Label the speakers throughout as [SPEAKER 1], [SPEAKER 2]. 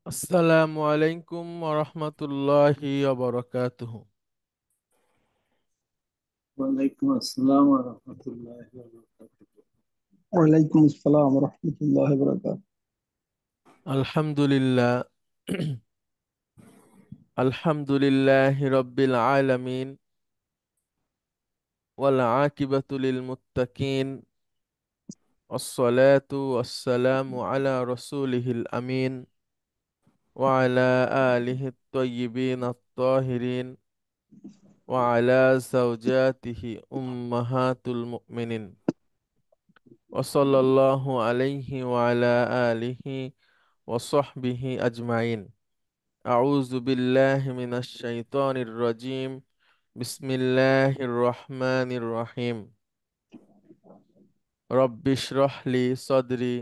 [SPEAKER 1] আসসালামু আলাইকুম ওরহমতুল্লাহি ওবরাকাতুহু।
[SPEAKER 2] ওয়ালাইকুম আসসালাম ওয়া রাহমাতুল্লাহি ওয়া বারাকাতুহু।
[SPEAKER 3] ওয়ালাইকুম আসসালাম রহমতুল্লাহ বরকাত।
[SPEAKER 1] আলহামদুলিল্লাহ। আলহামদুলিল্লাহি রাব্বিল আলামিন ওয়াল আকিবাতু লিল মুত্তাকিন ওয়াসসালাতু ওয়াসসালামু আলা রাসূলিহিল আমিন ওয়া আলা আলিহি আত-তাইয়্যিবিন আত-তাহিরিন ওয়া আলা যাওজাতিহি উম্মাহাতুল মুমিনিন ওয়া সাল্লাল্লাহু আলাইহি ওয়া আলা আলিহি ওয়া সাহবিহি আজমাইন। আউযু বিল্লাহি মিনাশ শাইতানির রাজিম। বিসমিল্লাহির রহমানির রহিম। রব্বিশরাহ লি সাদরি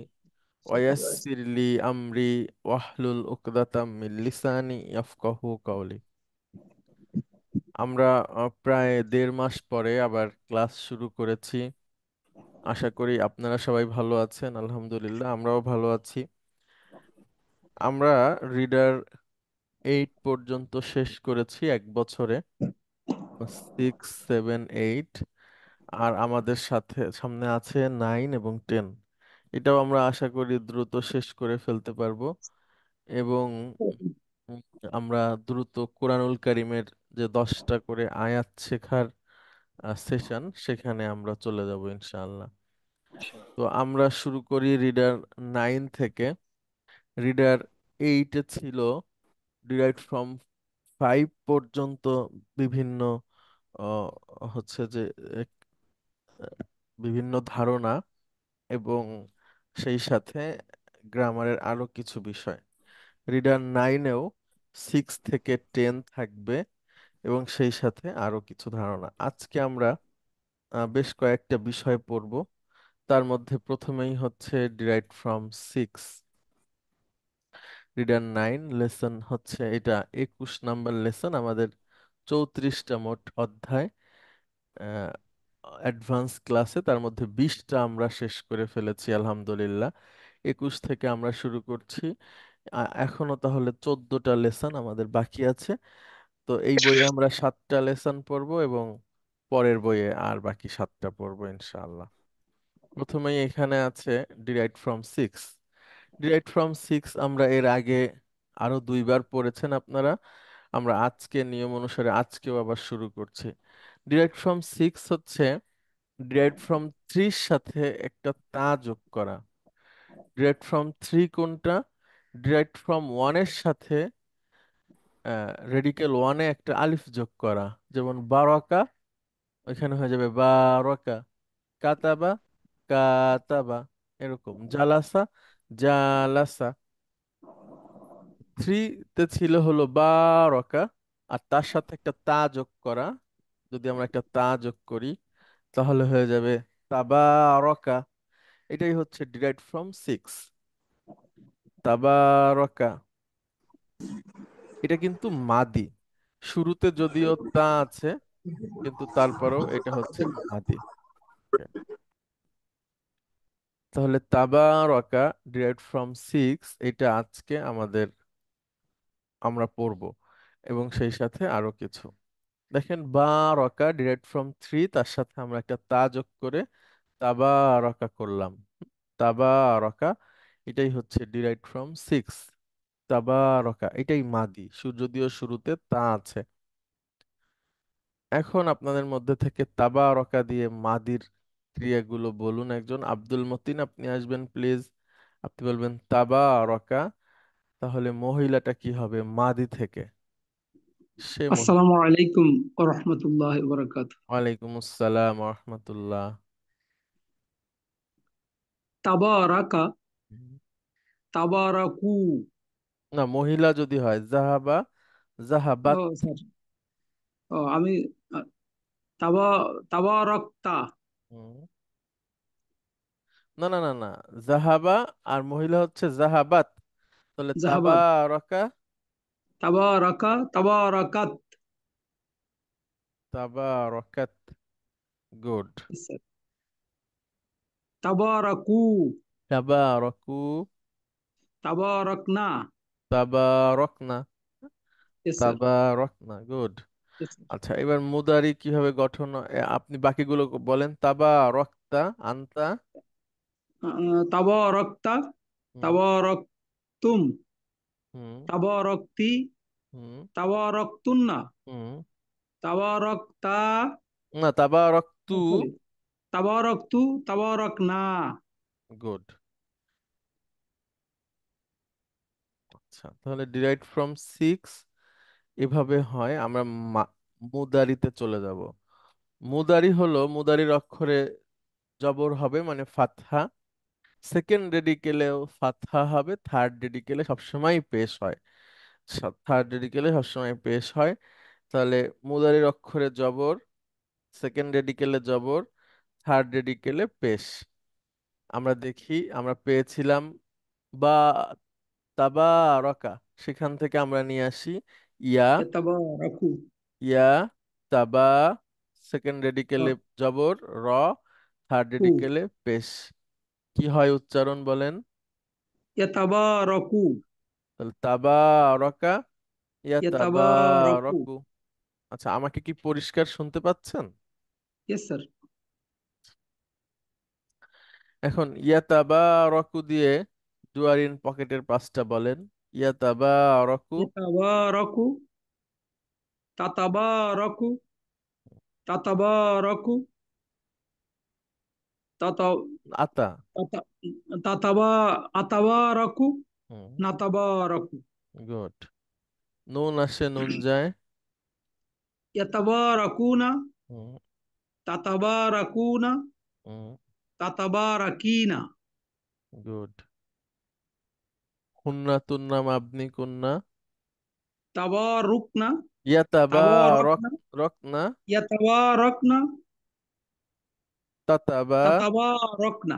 [SPEAKER 1] ওয়া ইয়াসসির লি আমরি ওয়াহলুল উকদাতাম মিন লিসানি ইয়াফকাহু কাওলি। আমরা প্রায় 1.5 মাস পরে আবার ক্লাস শুরু করেছি। আশা করি আপনারা সবাই ভালো আছেন। আলহামদুলিল্লাহ, আমরাও ভালো আছি। আমরা রিডার 8 পর্যন্ত শেষ করেছি এক বছরে, 6, 7, 8। আর আমাদের সাথে সামনে আছে 9 এবং 10। এটাও আমরা আশা করি দ্রুত শেষ করে ফেলতে পারবো। এবং উম, আমরা দ্রুত কোরআনুল কারীমের যে 10টা করে আয়াত শেখার সেশন, সেখানে আমরা চলে যাব ইনশাআল্লাহ। তো আমরা শুরু করি রিডার 9 থেকে। রিডার 8 ছিল ডিরাইভড ফ্রম 5 পর্যন্ত বিভিন্ন আহ, হচ্ছে যে আহ, বিভিন্ন ধারণা এবং সেই সাথে গ্রামারের আরো কিছু বিষয়। রিডার 9-এও 6 থেকে 10 থাকবে এবং সেই সাথে আরো কিছু ধারণা। আজকে আমরা বেশ কয়েকটা বিষয় পড়ব। তার মধ্যে প্রথমেই হচ্ছে ডিরাইভড ফ্রম 6। রিডার 9 লেসন হচ্ছে এটা 21 নাম্বার লেসন। আমাদের 34টা মোট অধ্যায় অ্যাডভান্স ক্লাসে, তার মধ্যে 20টা আমরা শেষ করে ফেলেছি আলহামদুলিল্লাহ। 21 থেকে আমরা শুরু করছি। এখনো তাহলে 14টা লেসন আমাদের বাকি আছে। তো এই বইয়ে আমরা 7টা লেসন পড়বো এবং পরের বইয়ে আর বাকি 7টা পড়বো ইনশাআল্লাহ। প্রথমেই এখানে আছে ডিরাইভড ফ্রম 6। ডিরাইভড ফ্রম 6 আমরা এর আগে আরো 2বার পড়েছেন আপনারা। আমরা আজকে নিয়ম অনুসারে আজকেও আবার শুরু করছি। ডিরাইভড ফ্রম 6 হচ্ছে ডিরাইভড ফ্রম 3-র সাথে একটা তা যোগ করা। ডিরাইভড ফ্রম 3 কোনটা? ডিরাইভড ফ্রম 1-এর সাথে রেডিকেল 1-এ একটা আলিফ যোগ করা। যেমন বারাকা, ওইখানে হয়ে যাবে বারাকা। কাতাবা, কাতাবা। এরকম জালাসা, জালাসা। 3-তে ছিল হলো বারাকা, আর তার সাথে একটা তা যোগ করা। যদি আমরা একটা তা যোগ করি তাহলে হয়ে যাবে তাবারকা। এটাই হচ্ছে ডিরাইভড ফ্রম 6। তাবারকা, এটা কিন্তু মাদি। শুরুতে যদিও তা আছে, কিন্তু তারপরেও এটা হচ্ছে মাদি। তাহলে তাবারকা ডিরাইভড ফ্রম 6, এটা আজকে আমরা পড়ব এবং সেই সাথে আরো কিছু। দেখেন, বারাকা ডিরাইভড ফ্রম 3, তার সাথে আমরা একটা তা যোগ করে তাবারকা করলাম। তাবারকা, এটাই হচ্ছে ডিরাইভড ফ্রম 6। তাবারকা এটাই মাদি, যদিও শুরুতে তা আছে। এখন আপনাদের মধ্যে থেকে তাবারকা দিয়ে মাদির ক্রিয়াগুলো বলুন। একজন আব্দুল মতিন, আপনি আসবেন প্লিজ। আপনি বলবেন তাবারকা। তাহলে মহিলাটা কি হবে মাদি থেকে? সে মহিলা।
[SPEAKER 3] আসসালামু আলাইকুম রহমতুল্লাহ বরকাত।
[SPEAKER 1] ওয়ালাইকুম আসসালাম রহমতুল্লাহ।
[SPEAKER 3] তাবারাকা, তাবারাকু।
[SPEAKER 1] না, মহিলা যদি হয় জাহাবা,
[SPEAKER 3] ও
[SPEAKER 1] জাহাবাত।
[SPEAKER 3] স্যার, ও আমি আহ, তাবা তাবারাকতা।
[SPEAKER 1] হুম। না না না না, জাহাবা আর মহিলা হচ্ছে জাহাবাত। তাহলে
[SPEAKER 3] জাহাবাদ।
[SPEAKER 1] তাবারকা,
[SPEAKER 3] তাবারাকা, তাবারাকাত।
[SPEAKER 1] তাবারকাত। গুড।
[SPEAKER 3] স্যার, তাবারাকু,
[SPEAKER 1] তাবারকু,
[SPEAKER 3] তাবারাকনা।
[SPEAKER 1] তাবারকনা।
[SPEAKER 3] Yes, sir.
[SPEAKER 1] তাবারকনা, গুড।
[SPEAKER 3] Yes, sir.
[SPEAKER 1] আচ্ছা, এবার মুদারি কিভাবে গঠন আপনি বাকিগুলো বলেন। তাবারকতা, আনতা।
[SPEAKER 3] তাবারাকতা,
[SPEAKER 1] হুম।
[SPEAKER 3] তাবারাকতুম,
[SPEAKER 1] হুম।
[SPEAKER 3] তাবারাকতি,
[SPEAKER 1] হুম।
[SPEAKER 3] তাবারাকতুন্না,
[SPEAKER 1] হুম।
[SPEAKER 3] তাবারাকতা,
[SPEAKER 1] না, তাবারকতু।
[SPEAKER 3] সরি, তাবারাকতু, তাবারাকনা।
[SPEAKER 1] গুড। আচ্ছা, তাহলে ডিরাইভ ফ্রম সিক্স এভাবে হয়। আমরা মুদারিতে চলে যাব। মুদারি হলো, মুদারির অক্ষরে জবর হবে মানে ফাতহা। সেকেন্ড রেডিকেলেও ফাতহা হবে, থার্ড রেডিকেলে সবসময় পেশ হয়। থার্ড রেডিকেলে সবসময় পেশ হয়। তাহলে মুদারির অক্ষরে জবর, সেকেন্ড রেডিকেলে জবর, থার্ড রেডিকেলে পেশ। আমরা দেখি, আমরা পেয়েছিলাম বা তাবারকা, সেখান থেকে আমরা নিয়ে আসি ইয়া।
[SPEAKER 3] ইয়াতাবারাকু,
[SPEAKER 1] ইয়া, তাবা, সেকেন্ড রেডিকেলে জবর র, থার্ড
[SPEAKER 3] কু,
[SPEAKER 1] রেডিকেলে পেশ। কি হয় উচ্চারণ বলেন?
[SPEAKER 3] ইয়াতাবারাকু,
[SPEAKER 1] তাহলে তাবারকা, ইয়া
[SPEAKER 3] ইয়াতাবারাকু।
[SPEAKER 1] তাবারকু। আচ্ছা, আমাকে কি পরিষ্কার শুনতে পাচ্ছেন?
[SPEAKER 3] Yes, sir.
[SPEAKER 1] এখন ইয়া তাবারকু দিয়ে জুয়ারিন পকেটের পাঁচটা বলেন। ইয়া তাবারকু।
[SPEAKER 3] ইয়াতাবারাকু, তাতাবারাকু, তাতাবারাকু, তাতা,
[SPEAKER 1] আতা।
[SPEAKER 3] তাতা, তাতাবা, আতাবারাকু,
[SPEAKER 1] হুম।
[SPEAKER 3] নাতাবারাকু।
[SPEAKER 1] গুড। নুন আসে, নুন যায়।
[SPEAKER 3] ইয়াতাবারাকুনা,
[SPEAKER 1] হুম।
[SPEAKER 3] তাতাবারাকুনা,
[SPEAKER 1] হুম।
[SPEAKER 3] তাতাবারাকিনা।
[SPEAKER 1] গুড। হুন্না তুন্না মাবনি কুন্না।
[SPEAKER 3] তাবারুকনা,
[SPEAKER 1] ইয়া তাবারক,
[SPEAKER 3] তাবারকনা,
[SPEAKER 1] রকনা।
[SPEAKER 3] ইয়াতাবারাকনা,
[SPEAKER 1] তাতাবা।
[SPEAKER 3] তাতাবারাকনা।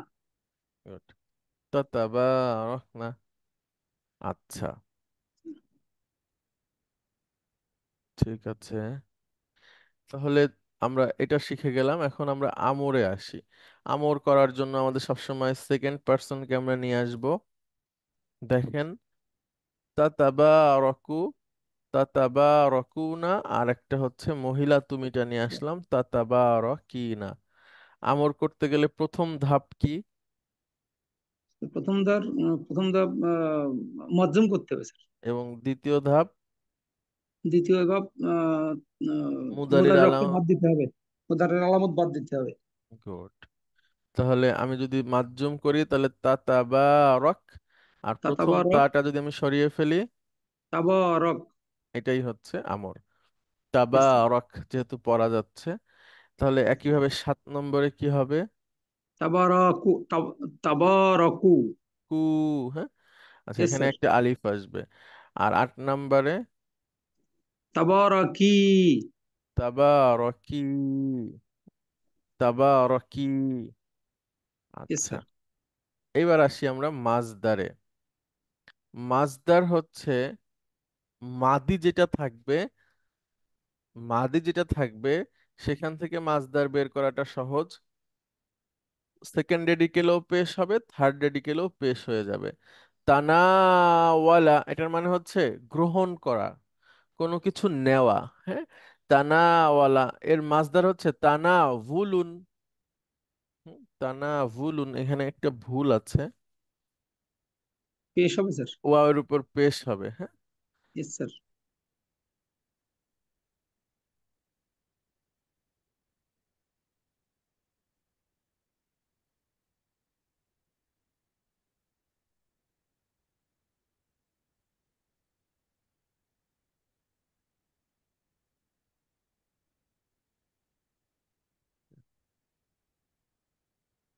[SPEAKER 1] গুড। তাতাবারকনা। আচ্ছা, ঠিক আছে। তাহলে আমরা এটা শিখে গেলাম। এখন আমরা আমরে আসি। আমর করার জন্য আমাদের সবসময় সেকেন্ড পার্সনকে আমরা নিয়ে আসব। দেখেন, তাতাবারাকু, তাতাবারাকুনা। আর একটা হচ্ছে মহিলা তুমিটা নিয়ে আসলাম, তাতাবারাকিনা। আমর করতে গেলে প্রথম ধাপ কি?
[SPEAKER 3] প্রথম ধাপ মজ্জুম করতে হবে, স্যার।
[SPEAKER 1] এবং দ্বিতীয় ধাপ?
[SPEAKER 3] দ্বিতীয় ধাপ
[SPEAKER 1] মুদারির
[SPEAKER 3] মুদারের অক্ষর
[SPEAKER 1] আলাম।
[SPEAKER 3] বাদ দিতে হবে, মুদারের আলামত বাদ দিতে হবে।
[SPEAKER 1] গুড। তাহলে আমি যদি মাজ্জুম করি তাহলে তাতাবারাক, আর প্রথম
[SPEAKER 3] তাতাবারক,
[SPEAKER 1] তাটা যদি আমি সরিয়ে ফেলি,
[SPEAKER 3] তাবারক।
[SPEAKER 1] এটাই হচ্ছে আমর।
[SPEAKER 3] Yes, sir.
[SPEAKER 1] তাবারক যেহেতু পড়া যাচ্ছে, তাহলে একইভাবে 7 নম্বরে কি হবে?
[SPEAKER 3] তাবারাকু, তাবারাকু।
[SPEAKER 1] কু। হ্যাঁ। আচ্ছা,
[SPEAKER 3] Yes,
[SPEAKER 1] এখানে
[SPEAKER 3] sir.
[SPEAKER 1] একটা আলিফ আসবে। আর 8 নম্বরে
[SPEAKER 3] তাবারাকি।
[SPEAKER 1] তাবারকি, তাবারকি।
[SPEAKER 3] Yes,
[SPEAKER 1] আচ্ছা,
[SPEAKER 3] sir.
[SPEAKER 1] এবার আসি আমরা মাজদারে। মাজদার হচ্ছে মাদি যেটা থাকবে, মাদি যেটা থাকবে সেখান থেকে মাজদার বের করাটা সহজ। সেকেন্ড রেডিকেলেও পেশ হবে, থার্ড রেডিকেলেও পেশ হয়ে যাবে। তানাওয়ালা, এটার মানে হচ্ছে গ্রহণ করা, কোনো কিছু নেওয়া। হ্যাঁ, তানাওয়ালা এর মাজদার হচ্ছে তানাভুলুন। তানাভুলুন, এখানে একটা ভুল আছে।
[SPEAKER 3] পেশ হবে, স্যার।
[SPEAKER 1] ওয়াওয়ের উপর পেশ হবে। হ্যাঁ।
[SPEAKER 3] Yes, sir.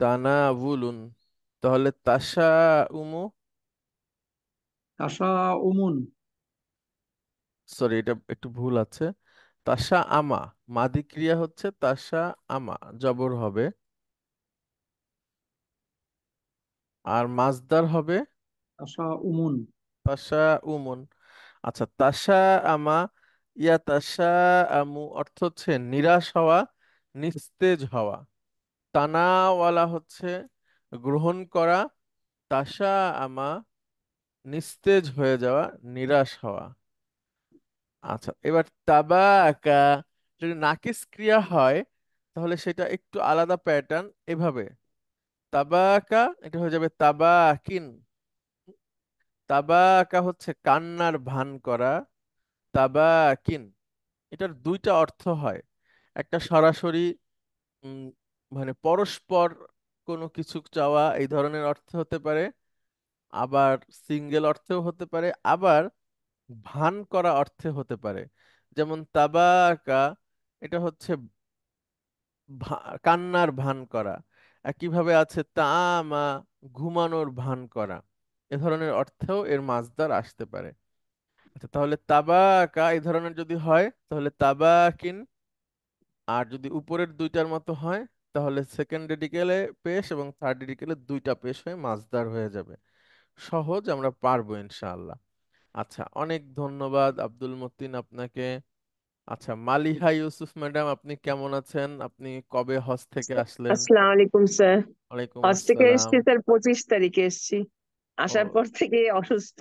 [SPEAKER 1] তানাভুলুন। তাহলে তাসা উমু,
[SPEAKER 3] তাসা উমুন।
[SPEAKER 1] সরি, এটা একটু ভুল আছে। তাসা আমা, মাদি ক্রিয়া হচ্ছে তাসা আমা, জবর হবে। আর মাজদার হবে
[SPEAKER 3] তাসা উমুন।
[SPEAKER 1] তাসা উমুন। আচ্ছা, তাসা আমা, ইয়া তাসা আমু অর্থ হচ্ছে নিরাশ হওয়া, নিস্তেজ হওয়া। তানাওয়ালা হচ্ছে গ্রহণ করা। তাসা আমা নিস্তেজ হয়ে যাওয়া, নিরাশ হওয়া। আচ্ছা, এবার তাবাকা যদি নাকিস ক্রিয়া হয় তাহলে সেটা একটু আলাদা প্যাটার্ন। এভাবে তাবাকা এটা হয়ে যাবে তাবাকিন। তাবাকা হচ্ছে কান্নার ভান করা, তাবাকিন এটার দুইটা অর্থ হয়। একটা সরাসরি উম, মানে পরস্পর কোনো কিছু চাওয়া, এই ধরনের অর্থ হতে পারে। আবার সিঙ্গেল অর্থেও হতে পারে, আবার ভান করা অর্থে হতে পারে। যেমন তাবাকা এটা হচ্ছে কান্নার ভান করা। একইভাবে আছে তামা, ঘুমানোর ভান করা। এ ধরনের অর্থেও এর মাসদার আসতে পারে। আচ্ছা, তাহলে তাবাকা এই ধরনের যদি হয় তাহলে তাবাকিন। আর যদি উপরের দুইটার মতো হয় তাহলে সেকেন্ড রেডিকেলে পেশ এবং থার্ড রেডিকেলে দুইটা পেশ হয়ে মাসদার হয়ে যাবে। সহজ, আমরা পারবো ইনশাআল্লাহ। আচ্ছা, অনেক ধন্যবাদ আব্দুল মতিন আপনাকে। আচ্ছা, মালিহা ইউসুফ ম্যাডাম, আপনি কেমন আছেন? আপনি কবে হজ থেকে আসলেন?
[SPEAKER 4] আসসালামু আলাইকুম স্যার।
[SPEAKER 1] ওয়ালাইকুম
[SPEAKER 4] হজ থেকে
[SPEAKER 1] আসসালাম।
[SPEAKER 4] এসেছি স্যার, 25 তারিখে এসেছি।
[SPEAKER 1] ও
[SPEAKER 4] আসার পর থেকে অসুস্থ,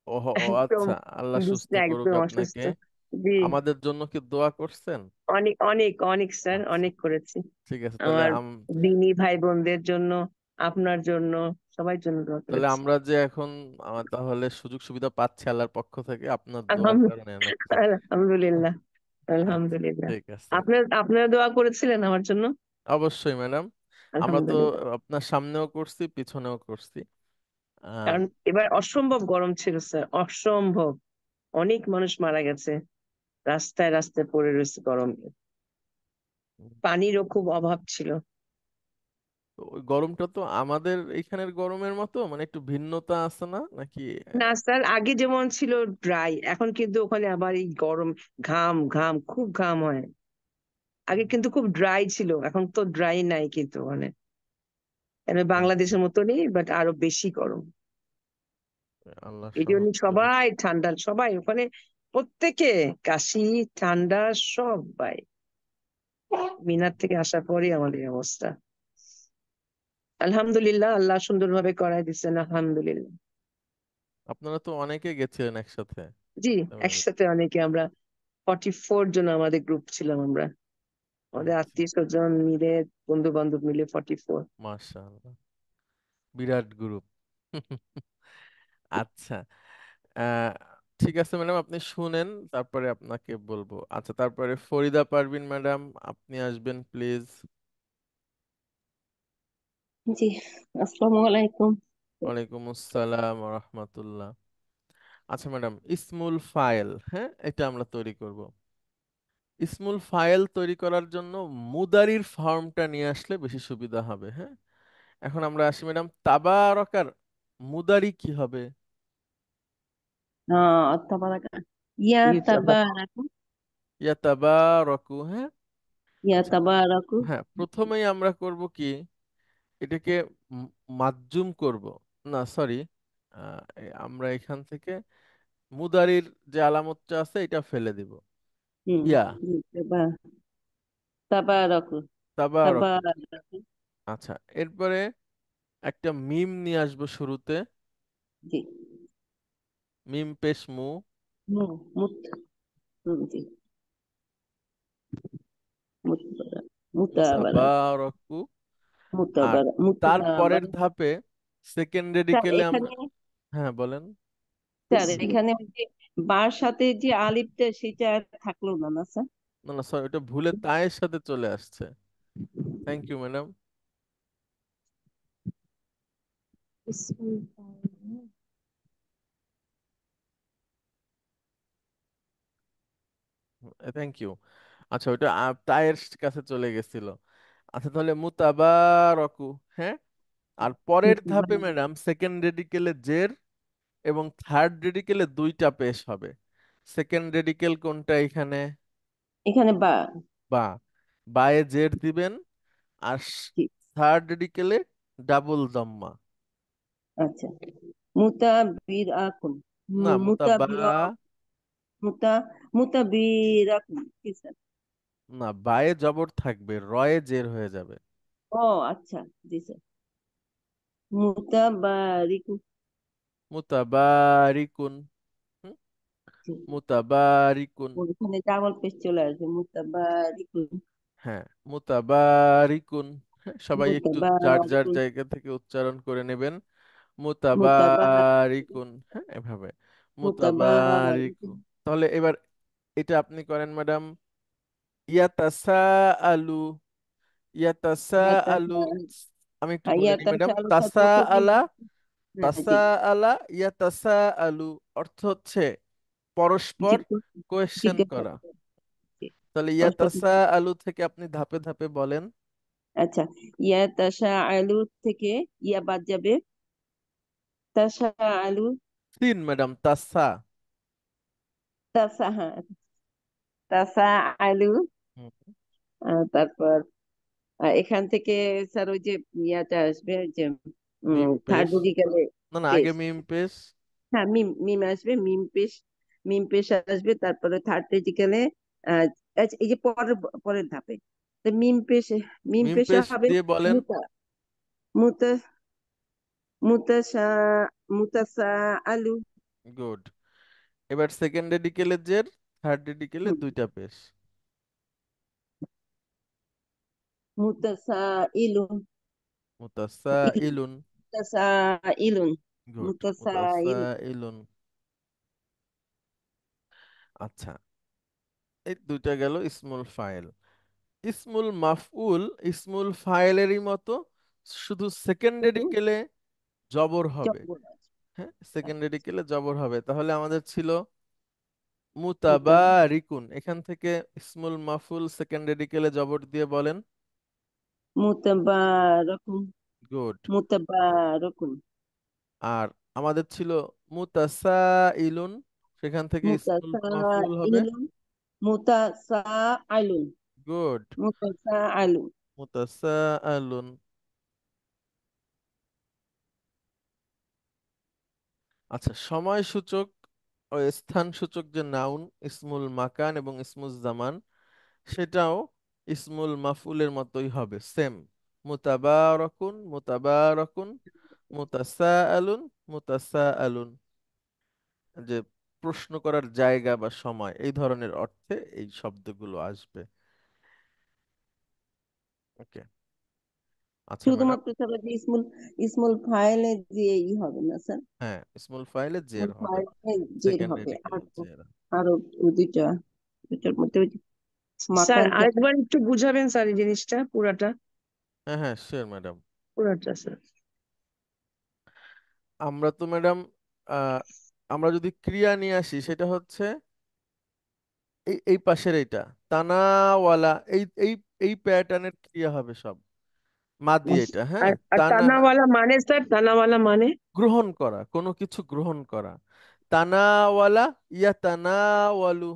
[SPEAKER 1] ও ও
[SPEAKER 4] একদম
[SPEAKER 1] আচ্ছা, আল্লাহ সুস্থ করুক
[SPEAKER 4] একদম
[SPEAKER 1] আপনাকে।
[SPEAKER 4] অসুস্থ। জি,
[SPEAKER 1] আমাদের জন্য কি দোয়া করছেন?
[SPEAKER 4] অনেক অনেক অনেক স্যার,
[SPEAKER 1] আচ্ছা,
[SPEAKER 4] অনেক করেছি।
[SPEAKER 1] ঠিক আছে। তাহলে
[SPEAKER 4] আমার দিনী ভাই বোনদের জন্য, আপনার জন্য, সবার জন্য দোয়া
[SPEAKER 1] তাহলে
[SPEAKER 4] করেছি।
[SPEAKER 1] আমরা যে এখন তাহলে সুযোগ সুবিধা পাচ্ছি আল্লাহর পক্ষ থেকে আপনার দোয়ার কারণে নাকি?
[SPEAKER 4] আলহামদুলিল্লাহ,
[SPEAKER 1] আচ্ছা,
[SPEAKER 4] আলহামদুলিল্লাহ।
[SPEAKER 1] ঠিক আছে।
[SPEAKER 4] আপনারা দোয়া করেছিলেন আমার জন্য।
[SPEAKER 1] অবশ্যই ম্যাডাম, আমরা তো
[SPEAKER 4] আলহামদুলিল্লাহ।
[SPEAKER 1] আপনার সামনেও করছি, পিছনেও করছি। আহ
[SPEAKER 4] কারণ এবার অসম্ভব গরম ছিল স্যার, অসম্ভব। অনেক মানুষ মারা গেছে, রাস্তায় রাস্তায় পড়ে রয়েছে গরমে। পানিরও খুব অভাব ছিল।
[SPEAKER 1] তো ওই গরমটা তো আমাদের এইখানের গরমের মতো, মানে একটু ভিন্নতা আছে না নাকি?
[SPEAKER 4] না স্যার, আগে যেমন ছিল ড্রাই, এখন কিন্তু ওখানে আবার এই গরম, ঘাম ঘাম, খুব ঘাম হয়। আগে কিন্তু খুব ড্রাই ছিল, এখন তো ড্রাই নাই কিন্তু মানে
[SPEAKER 1] আচ্ছা,
[SPEAKER 4] বাংলাদেশের মতো নেই, বাট আরো বেশি গরম।
[SPEAKER 1] আল্লাহ
[SPEAKER 4] এই জন্য
[SPEAKER 1] সহজ করুক।
[SPEAKER 4] সবাই ঠান্ডা, সবাই ওখানে প্রত্যেকে কাশি, ঠান্ডা, সবাই মিনার থেকে আসার পরে আমাদের এই অবস্থা। আলহামদুলিল্লাহ, আল্লাহ সুন্দরভাবে করায় দিচ্ছেন, আলহামদুলিল্লাহ।
[SPEAKER 1] আপনারা তো অনেকে গেছিলেন একসাথে।
[SPEAKER 4] জি,
[SPEAKER 1] তামিলনাড়ু।
[SPEAKER 4] একসাথে অনেকে আমরা 44 জন আমাদের গ্রুপ ছিলাম আমরা, আমাদের
[SPEAKER 1] আচ্ছা,
[SPEAKER 4] আত্মীয় স্বজন মিলে, বন্ধু বান্ধব মিলে 44।
[SPEAKER 1] মাশাআল্লাহ, বিরাট গ্রুপ। আচ্ছা, আহ, ঠিক আছে ম্যাডাম, আপনি শুনেন তারপরে আপনাকে বলবো। আচ্ছা, তারপরে ফরিদা পারভিন ম্যাডাম, আপনি আসবেন প্লিজ।
[SPEAKER 5] জি, আসসালামু আলাইকুম।
[SPEAKER 1] ওয়ালাইকুম আসসালাম রহমতুল্লাহ। আচ্ছা ম্যাডাম, ইসমুল ফাইল, হ্যাঁ, এটা আমরা তৈরি করব। ইসমুল ফাইল তৈরি করার জন্য মুদারির ফর্মটা নিয়ে আসলে বেশি সুবিধা হবে। হ্যাঁ, এখন আমরা আসি ম্যাডাম, তাবারকার মুদারি কি হবে?
[SPEAKER 5] তাবারাকা, ইয়া তাবারাকু,
[SPEAKER 1] ইয়া তাবারকু, হ্যাঁ।
[SPEAKER 5] ইয়া
[SPEAKER 1] আচ্ছা,
[SPEAKER 5] তাবারাকু।
[SPEAKER 1] হ্যাঁ, প্রথমেই আমরা করব কি, এটাকে মাজ্জুম করব। না, সরি, আমরা এখান থেকে মুদারির যে আলামতটা আছে এটা ফেলে দিব।
[SPEAKER 5] হুম,
[SPEAKER 1] ইয়া
[SPEAKER 5] জি, তাবারাকু,
[SPEAKER 1] তাবারকু।
[SPEAKER 5] তাবারাকু।
[SPEAKER 1] আচ্ছা, এরপরে একটা মিম নিয়ে আসবো শুরুতে।
[SPEAKER 5] জি,
[SPEAKER 1] মিম পেশ মু।
[SPEAKER 5] মু, মুত, জি, মুতাবারা, মুতাবারা,
[SPEAKER 1] মুতাবারকু। আর
[SPEAKER 5] মুতাবারা,
[SPEAKER 1] তার পরের
[SPEAKER 5] মুতাবারা।
[SPEAKER 1] ধাপে সেকেন্ড
[SPEAKER 5] স্যার
[SPEAKER 1] রেডিকেলে আমরা,
[SPEAKER 5] এখানে,
[SPEAKER 1] হ্যাঁ বলেন।
[SPEAKER 5] স্যার এখানে ওই যে বার সাথে যে আলিফটা সেটা আর থাকলো না, না স্যার?
[SPEAKER 1] না না, সরি, ওটা ভুলে তায়ের সাথে চলে আসছে। Thank you madam. Thank you. আচ্ছা, ওটা তায়ের কাছে চলে গেছিল। আচ্ছা, তাহলে মুতাবারকু, হ্যাঁ। আর পরের ধাপে
[SPEAKER 5] মুতাবারা।
[SPEAKER 1] ম্যাডাম সেকেন্ড রেডিকেলে জের এবং থার্ড রেডিকেলে দুইটা পেশ হবে। সেকেন্ড রেডিকেল কোনটা এখানে?
[SPEAKER 5] এখানে বা।
[SPEAKER 1] বা, বায়ে জের দিবেন। আর
[SPEAKER 5] জি,
[SPEAKER 1] থার্ড রেডিকেলে ডাবল জম্মা।
[SPEAKER 5] আচ্ছা। মুতাবিরাকুন,
[SPEAKER 1] না, মুতাবা,
[SPEAKER 5] মুতাবিরা, মুতা, মুতাবিরাকুন, কি স্যার?
[SPEAKER 1] না, বায়ে জবর থাকবে, রয়ে জের হয়ে যাবে।
[SPEAKER 5] ও আচ্ছা, জি স্যার। মুতাবারিকু,
[SPEAKER 1] মুতাবারিকুন। হুম? মুতাবারিকুন।
[SPEAKER 5] ওখানে ডাবল পেশ চলে আসবে, মুতাবারিকুন।
[SPEAKER 1] হ্যাঁ, মুতাবারিকুন। হ্যাঁ, সবাই একটু যার যার
[SPEAKER 5] মুতাবারিকুন।
[SPEAKER 1] জায়গা থেকে উচ্চারণ করে নেবেন।
[SPEAKER 5] মুতাবারিকুন।
[SPEAKER 1] মুতাবারিকুন। হ্যাঁ, এভাবে মুতাবারিকু।
[SPEAKER 5] মুতাবারিকুন।
[SPEAKER 1] তাহলে এবার এটা আপনি করেন ম্যাডাম। ইয়াতাসা আলু। ইয়াতাসা আলু।
[SPEAKER 5] ইয়াতাসা।
[SPEAKER 1] আমি একটু বলে নিই
[SPEAKER 5] ইয়াতাসা
[SPEAKER 1] ম্যাডাম।
[SPEAKER 5] আলু
[SPEAKER 1] তাসা
[SPEAKER 5] থাকলে তো
[SPEAKER 1] আলা।
[SPEAKER 5] হ্যাঁ,
[SPEAKER 1] তাসা
[SPEAKER 5] জি।
[SPEAKER 1] আলা। ইয়াতাসা আলু। অর্থ হচ্ছে পরস্পর কোয়েশ্চেন
[SPEAKER 5] জিজ্ঞাসা
[SPEAKER 1] করা।
[SPEAKER 5] করে, জি।
[SPEAKER 1] তাহলে
[SPEAKER 5] পরস্পর।
[SPEAKER 1] ইয়াতাসা আলু থেকে আপনি ধাপে ধাপে বলেন।
[SPEAKER 5] আচ্ছা, ইয়াতাসা আলু থেকে ইয়া বাদ যাবে, তাসা আলু।
[SPEAKER 1] তিন ম্যাডাম, তাসা।
[SPEAKER 5] তাসা, হ্যাঁ, তাসা আলু।
[SPEAKER 1] হুম।
[SPEAKER 5] তারপর এখান থেকে স্যার ওই যে ইয়াটা আসবে, ওই যে
[SPEAKER 1] মিম
[SPEAKER 5] থার্ড
[SPEAKER 1] পেশ।
[SPEAKER 5] ডিজিটালে
[SPEAKER 1] না না, আগে
[SPEAKER 5] পেশ।
[SPEAKER 1] মিম পেশ।
[SPEAKER 5] হ্যাঁ, মিম মিম আসবে, মিম পেশ। মিম পেশ আসবে, তারপরে থার্ড ডিজিটালে আচ্ছা, এই যে পরের পরের ধাপে তো মিম পেশ। মিম
[SPEAKER 1] মিম
[SPEAKER 5] পেশে
[SPEAKER 1] পেশ
[SPEAKER 5] হবে
[SPEAKER 1] দিয়ে বলেন।
[SPEAKER 5] মুতা। মুতা। মুতাসা। মুতাসা আলু।
[SPEAKER 1] গুড। এবার সেকেন্ড রেডিকেলে জের, থার্ড রেডিকেলে
[SPEAKER 5] হুম।
[SPEAKER 1] দুইটা পেশ।
[SPEAKER 5] মুতাসা ইলু।
[SPEAKER 1] মুতাসা
[SPEAKER 5] ইলু।
[SPEAKER 1] ইলুন।
[SPEAKER 5] মুতাসা ইলুন।
[SPEAKER 1] গুড।
[SPEAKER 5] মুতাসা
[SPEAKER 1] মুতাসা
[SPEAKER 5] ইলুন।
[SPEAKER 1] ইলুন। আচ্ছা, এই দুইটা গেল ইসমুল ফাইল। ইসমুল মাফউল ইসমুল ফাইলেরই মতো, শুধু সেকেন্ড
[SPEAKER 5] শুধু
[SPEAKER 1] রেডিকেলে জবর হবে।
[SPEAKER 5] জবর আছে।
[SPEAKER 1] হ্যাঁ, সেকেন্ড
[SPEAKER 5] আচ্ছা,
[SPEAKER 1] রেডিকেলে জবর হবে। তাহলে আমাদের ছিল
[SPEAKER 5] মুতা।
[SPEAKER 1] মুতাবারিকুন। এখান থেকে ইসমুল মাফুল সেকেন্ড রেডিকেলে জবর দিয়ে বলেন।
[SPEAKER 5] মুতাবারাকুন।
[SPEAKER 1] গুড।
[SPEAKER 5] মুতাবারাকুন।
[SPEAKER 1] আর আমাদের ছিল মুতাসাইলুন, সেখান থেকে ইসমুল
[SPEAKER 5] মুতাসা
[SPEAKER 1] মাফুল হবে।
[SPEAKER 5] ইলুন। মুতাসা আলুন।
[SPEAKER 1] গুড।
[SPEAKER 5] মুতাসা আলুন।
[SPEAKER 1] মুতাসাআলুন। আচ্ছা, সময় সূচক ও স্থান সূচক যে নাউন, ইসমুল মাকান এবং ইসমুল জামান, সেটাও ইসমুল মাফুলের মতোই হবে, সেম। মুতাবারাকুন, মুতাবারাকুন, মুতাসাআলুন, মুতাসাআলুন। যে প্রশ্ন করার জায়গা বা সময়, এই ধরনের অর্থে এই শব্দগুলো আসবে। ওকে। আচ্ছা ম্যাডাম।
[SPEAKER 5] শুধুমাত্র স্যার ওই যে ইসমুল, ইসমুল ফাইলে যে হবে না স্যার?
[SPEAKER 1] হ্যাঁ, ইসমুল ফাইলে জের
[SPEAKER 5] ইসমুল
[SPEAKER 1] হবে,
[SPEAKER 5] ফাইলে জের
[SPEAKER 1] সেকেন্ড
[SPEAKER 5] হবে, আর
[SPEAKER 1] রেডিকেলে জের।
[SPEAKER 5] আরো ওই দুইটা, দুইটার মধ্যে ওই যে
[SPEAKER 4] স্যার
[SPEAKER 5] মাকান থেকে।
[SPEAKER 4] আরেকবার একটু বুঝাবেন স্যার এই জিনিসটা পুরাটা?
[SPEAKER 1] হ্যাঁ হ্যাঁ, শিওর ম্যাডাম।
[SPEAKER 4] পুরাটা স্যার।
[SPEAKER 1] আমরা তো ম্যাডাম, আহ, আমরা যদি ক্রিয়া নিয়ে আসি, সেটা হচ্ছে এই এই পাশের এইটা, তানাওয়ালা। এই এই এই প্যাটার্নের ক্রিয়া হবে সব। মাদি এটা, হ্যাঁ।
[SPEAKER 4] আর আর
[SPEAKER 1] তানা,
[SPEAKER 4] টানাওয়ালা মানে স্যার, টানাওয়ালা মানে?
[SPEAKER 1] গ্রহণ করা, কোনো কিছু গ্রহণ করা। তানাওয়ালা, ইয়া তানাওয়ালু।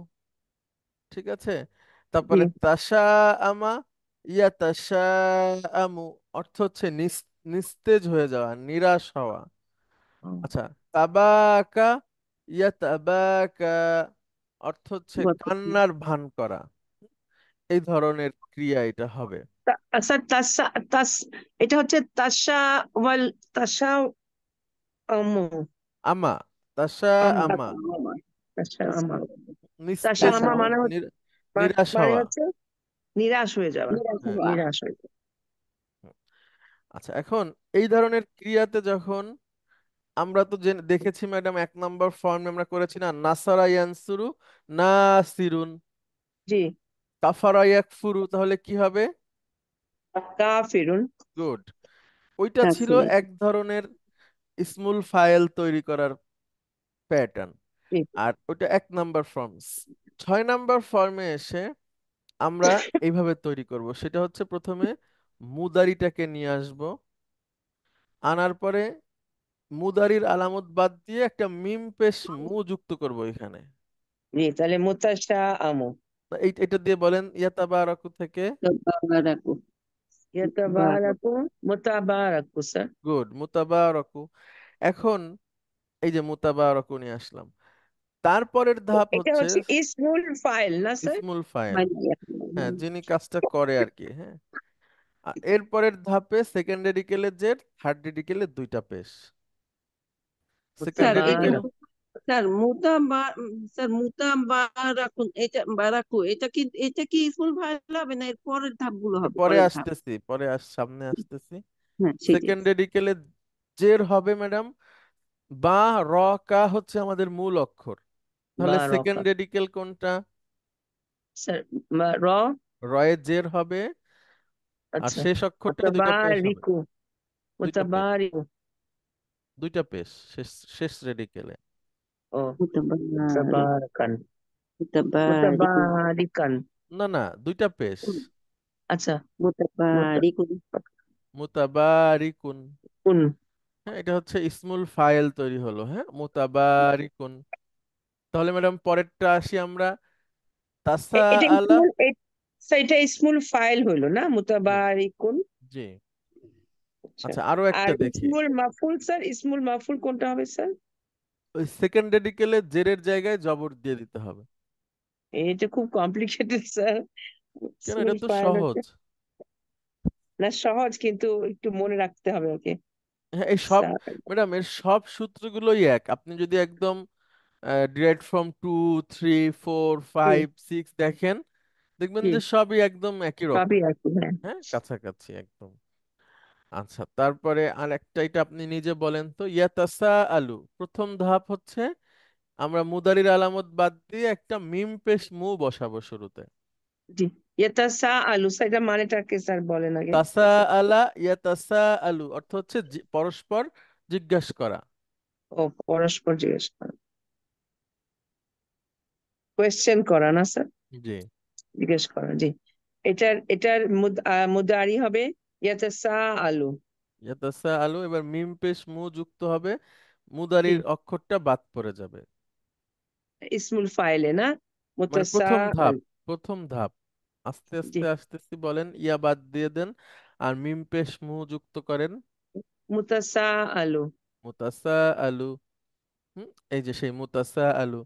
[SPEAKER 1] ঠিক আছে।
[SPEAKER 4] জি।
[SPEAKER 1] তারপরে তাসা আমা, ইয়া তাসা আমু। অর্থ হচ্ছে নিস্তেজ হয়ে যাওয়া, নিরাশ হওয়া। আচ্ছা, তাবাকা, ইয়া তাবাকা। অর্থ হচ্ছে
[SPEAKER 5] বরকত।
[SPEAKER 1] কান্নার ভান করা। এই ধরনের ক্রিয়া এটা হবে।
[SPEAKER 4] স্যার তাসা, তাস, এটা হচ্ছে তাসা ওয়াল, তাসা আমু,
[SPEAKER 1] আমা, তাসা
[SPEAKER 4] আমু,
[SPEAKER 1] আমা।
[SPEAKER 4] তাসা আমা। তাসা
[SPEAKER 1] নিস্তেজ
[SPEAKER 4] আমা
[SPEAKER 1] হওয়া,
[SPEAKER 4] মানে
[SPEAKER 1] নিরাশ
[SPEAKER 4] মানে
[SPEAKER 1] হওয়া।
[SPEAKER 4] হচ্ছে নিরাশ হয়ে যাওয়া।
[SPEAKER 5] নিরাশ
[SPEAKER 1] হ্যাঁ।
[SPEAKER 5] হওয়া।
[SPEAKER 4] নিরাশ হয়ে যাওয়া।
[SPEAKER 1] হুম। আচ্ছা, এখন এই ধরনের ক্রিয়াতে যখন আমরা তো দেখেছি ম্যাডাম, 1 নম্বর ফর্মে আমরা করেছি না, নাসারা ইয়ানসুরু, নাসিরুন।
[SPEAKER 4] জি।
[SPEAKER 1] কাফারা ইয়াকফুরু, তাহলে কি হবে?
[SPEAKER 4] কাফিরুন।
[SPEAKER 1] গুড। ওইটা ছিল
[SPEAKER 5] কাফিরুন।
[SPEAKER 1] এক ধরনের ইসমুল ফাইল তৈরি করার প্যাটার্ন।
[SPEAKER 4] জি।
[SPEAKER 1] আর ওটা 1 নম্বর ফর্ম। 6 নম্বর ফর্মে এসে আমরা এইভাবে তৈরি করব। সেটা হচ্ছে প্রথমে মুদারিটাকে নিয়ে আসব, আনার পরে মুদারির আলামত বাদ দিয়ে একটা মিম পেশ মু যুক্ত করব এখানে।
[SPEAKER 4] জি, তাহলে মুতাসা আমু।
[SPEAKER 1] এটা দিয়ে বলেন ইয়াতাবারাকু থেকে।
[SPEAKER 5] তাবারাকু। বারাক।
[SPEAKER 4] ইয়াতাবারাকু, মুতাবারাকু স্যার।
[SPEAKER 1] গুড। মুতাবারাকু। এখন এই যে মুতাবারাকু নিয়ে আসলাম, তারপরের ধাপ
[SPEAKER 4] এটা
[SPEAKER 1] হচ্ছে
[SPEAKER 4] হচ্ছে ইসমুল ফাইল না স্যার?
[SPEAKER 1] ইসমুল ফাইল।
[SPEAKER 5] মানে
[SPEAKER 1] হ্যাঁ, যিনি কাজটা করে আর কি, হ্যাঁ। এরপরের ধাপে সেকেন্ড রেডিকেলে জের, থার্ড রেডিকেলে দুইটা পেশ। সেকেন্ড
[SPEAKER 5] স্যার এটা
[SPEAKER 1] রেডিকেল।
[SPEAKER 5] স্যার স্যার মুতাবারাকুন, এটা বারাকু, এটা কি স্কুল ভাইল হবে না এর পরের ধাপগুলো হবে,
[SPEAKER 1] পরে
[SPEAKER 5] পরের ধাপ?
[SPEAKER 1] আসতেছি, সামনে আসতেছি।
[SPEAKER 5] হ্যাঁ সেটাই।
[SPEAKER 1] সেকেন্ড রেডিকেলে জের হবে ম্যাডাম বা, র, কা হচ্ছে আমাদের মূল অক্ষর। তাহলে
[SPEAKER 4] বা
[SPEAKER 1] সেকেন্ড
[SPEAKER 4] রকা।
[SPEAKER 1] রেডিকেল কোনটা?
[SPEAKER 4] স্যার র।
[SPEAKER 1] রয়ে জের হবে, আর
[SPEAKER 4] আচ্ছা।
[SPEAKER 1] শেষ অক্ষরটায় দুইটা পেশ হবে।
[SPEAKER 4] মুতাবারিকু।
[SPEAKER 1] দুইটা পেশ,
[SPEAKER 4] মুতাবারিকু।
[SPEAKER 1] দুইটা পেশ শেষ শেষ রেডিকেলে।
[SPEAKER 4] ও।
[SPEAKER 5] মুতাবারি
[SPEAKER 4] মুতাবারাকান।
[SPEAKER 5] মুতাবারিকুন
[SPEAKER 4] মুতাবারিকান।
[SPEAKER 1] না না, দুইটা পেশ।
[SPEAKER 4] আচ্ছা। মুতা
[SPEAKER 5] মুতাবারিকুন।
[SPEAKER 1] মুতাবারিকুন।
[SPEAKER 4] কুন।
[SPEAKER 1] হ্যাঁ, এটা হচ্ছে ইসমুল ফাইল তৈরি হলো। হ্যাঁ, মুতাবারিকুন। তাহলে ম্যাডাম পরেরটা আসি আমরা। তাসা
[SPEAKER 4] এটা
[SPEAKER 1] আলা।
[SPEAKER 4] স্মল, এটা স্মল ফাইল হলো না,
[SPEAKER 1] জি
[SPEAKER 4] মুতাবারিকুন।
[SPEAKER 1] জি।
[SPEAKER 4] আচ্ছা।
[SPEAKER 1] আচ্ছা, আরো
[SPEAKER 4] আর
[SPEAKER 1] একটা দেখি।
[SPEAKER 4] স্মল মাফুল স্যার, স্মল মাফুল কোনটা হবে স্যার?
[SPEAKER 1] ওই সেকেন্ড রেডিকেলে জেরের জায়গায় জবর দিয়ে দিতে হবে।
[SPEAKER 4] এটা খুব কমপ্লিকেটেড স্যার।
[SPEAKER 1] কেন,
[SPEAKER 4] স্মল
[SPEAKER 1] এটা তো
[SPEAKER 4] ফাইল হচ্ছে
[SPEAKER 1] সহজ।
[SPEAKER 4] না, সহজ কিন্তু একটু মনে রাখতে হবে ওকে
[SPEAKER 1] হ্যাঁ, এই সব
[SPEAKER 4] স্যার।
[SPEAKER 1] ম্যাডাম এর সব সূত্রগুলোই এক। আপনি যদি একদম ডিরাইভড ফ্রম 2, 3, 4, 5, 6 দেখেন, দেখবেন
[SPEAKER 4] জি,
[SPEAKER 1] যে সবই একদম একই রকম।
[SPEAKER 4] সবই আছে, হ্যাঁ।
[SPEAKER 1] হ্যাঁ, কাছাকাছি একদম। আচ্ছা, তারপরে আর একটা, এটা আপনি নিজে বলেন তো। ইয়াতাসা আলু, প্রথম ধাপ হচ্ছে আমরা মুদারির আলামত বাদ দিয়ে একটা মিম পেশ মু বসাবো শুরুতে।
[SPEAKER 4] জি। ইয়াতাসা আলু স্যার, এটা মানেটাকে স্যার বলেন আগে।
[SPEAKER 1] তাসা আলা ইয়াতাসা আলু অর্থ হচ্ছে পরস্পর জিজ্ঞাসা করা।
[SPEAKER 4] ও, পরস্পর জিজ্ঞেস করা, কোয়েশ্চেন করা না স্যার,
[SPEAKER 1] জি।
[SPEAKER 4] জিজ্ঞেস করা, জি। এটার মুদারি হবে ইয়াতাসা আলু।
[SPEAKER 1] ইয়াতাসা আলু, এবার মিম পেশ মু যুক্ত হবে,
[SPEAKER 4] জি।
[SPEAKER 1] মুদারির অক্ষরটা বাদ পড়ে যাবে।
[SPEAKER 4] ইসমুল ফাইলে না,
[SPEAKER 1] মানে
[SPEAKER 4] মুতাসা
[SPEAKER 1] প্রথম ধাপ,
[SPEAKER 4] আলু।
[SPEAKER 1] প্রথম ধাপ। আস্তে
[SPEAKER 4] জি।
[SPEAKER 1] আস্তে আসতেছি, বলেন ইয়া বাদ দিয়ে দেন, আর মিম পেশ মু যুক্ত করেন।
[SPEAKER 4] মুতাসা আলু।
[SPEAKER 1] মুতাসা আলু। এই যে সেই মুতাসা আলু।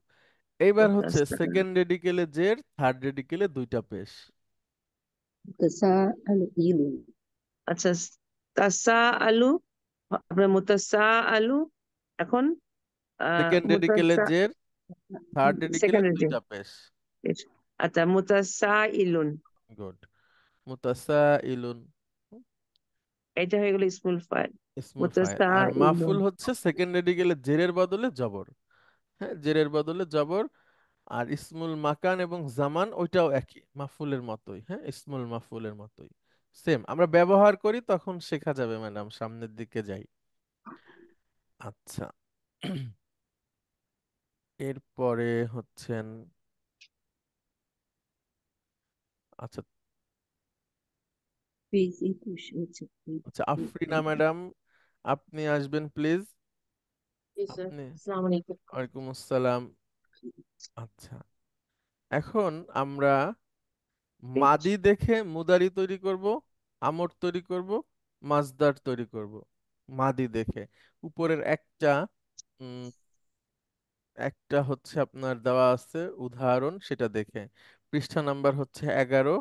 [SPEAKER 1] এইবার হচ্ছে
[SPEAKER 4] মুতাসা আলু।
[SPEAKER 1] সেকেন্ড রেডিকেলে জের, থার্ড রেডিকেলে দুইটা পেশ।
[SPEAKER 5] মুতাসাআলু।
[SPEAKER 4] আচ্ছা। তাসা আলু, আপনার মুতাসা আলু। এখন
[SPEAKER 1] সেকেন্ড রেডিকেলে
[SPEAKER 4] মুতাসা,
[SPEAKER 1] জের, থার্ড রেডিকেলে
[SPEAKER 4] সেকেন্ড জি।
[SPEAKER 1] দুইটা পেশ।
[SPEAKER 4] আচ্ছা, মুতাসা ইলুন।
[SPEAKER 1] গুড। মুতাসা ইলুন।
[SPEAKER 4] এটা হয়ে গেল স্মল ফাইল।
[SPEAKER 1] ইসমুল ফাইল।
[SPEAKER 4] মুতাসা
[SPEAKER 1] আর
[SPEAKER 4] ইলুন।
[SPEAKER 1] মাফুল হচ্ছে সেকেন্ড রেডিকেলে জেরের বদলে জবর। হ্যাঁ, জেরের বদলে জবর। আর ইসমুল মাকান এবং জামান ওইটাও একই, মাফুলের মতোই। হ্যাঁ, ইসমুল মাফুলের মতোই, সেম আমরা ব্যবহার করি, তখন শেখা যাবে ম্যাডাম, সামনের দিকে যাই। আচ্ছা। এরপরে হচ্ছেন, আচ্ছা
[SPEAKER 5] পেজ 21 হচ্ছে।
[SPEAKER 1] আচ্ছা, আফরিনা ম্যাডাম, আপনি আসবেন প্লিজ।
[SPEAKER 5] জি স্যার,
[SPEAKER 1] আপনি,
[SPEAKER 5] আসসালামু আলাইকুম।
[SPEAKER 1] ওয়ালাইকুম আসসালাম। আচ্ছা, এখন আমরা মাদি দেখে মুদারি তৈরি করব, আমর তৈরি করব, মাজদার তৈরি করব। মাদি দেখে উপরের উম, একটা হচ্ছে আপনার দেওয়া আছে উদাহরণ, সেটা দেখে। পৃষ্ঠা নাম্বার হচ্ছে 11,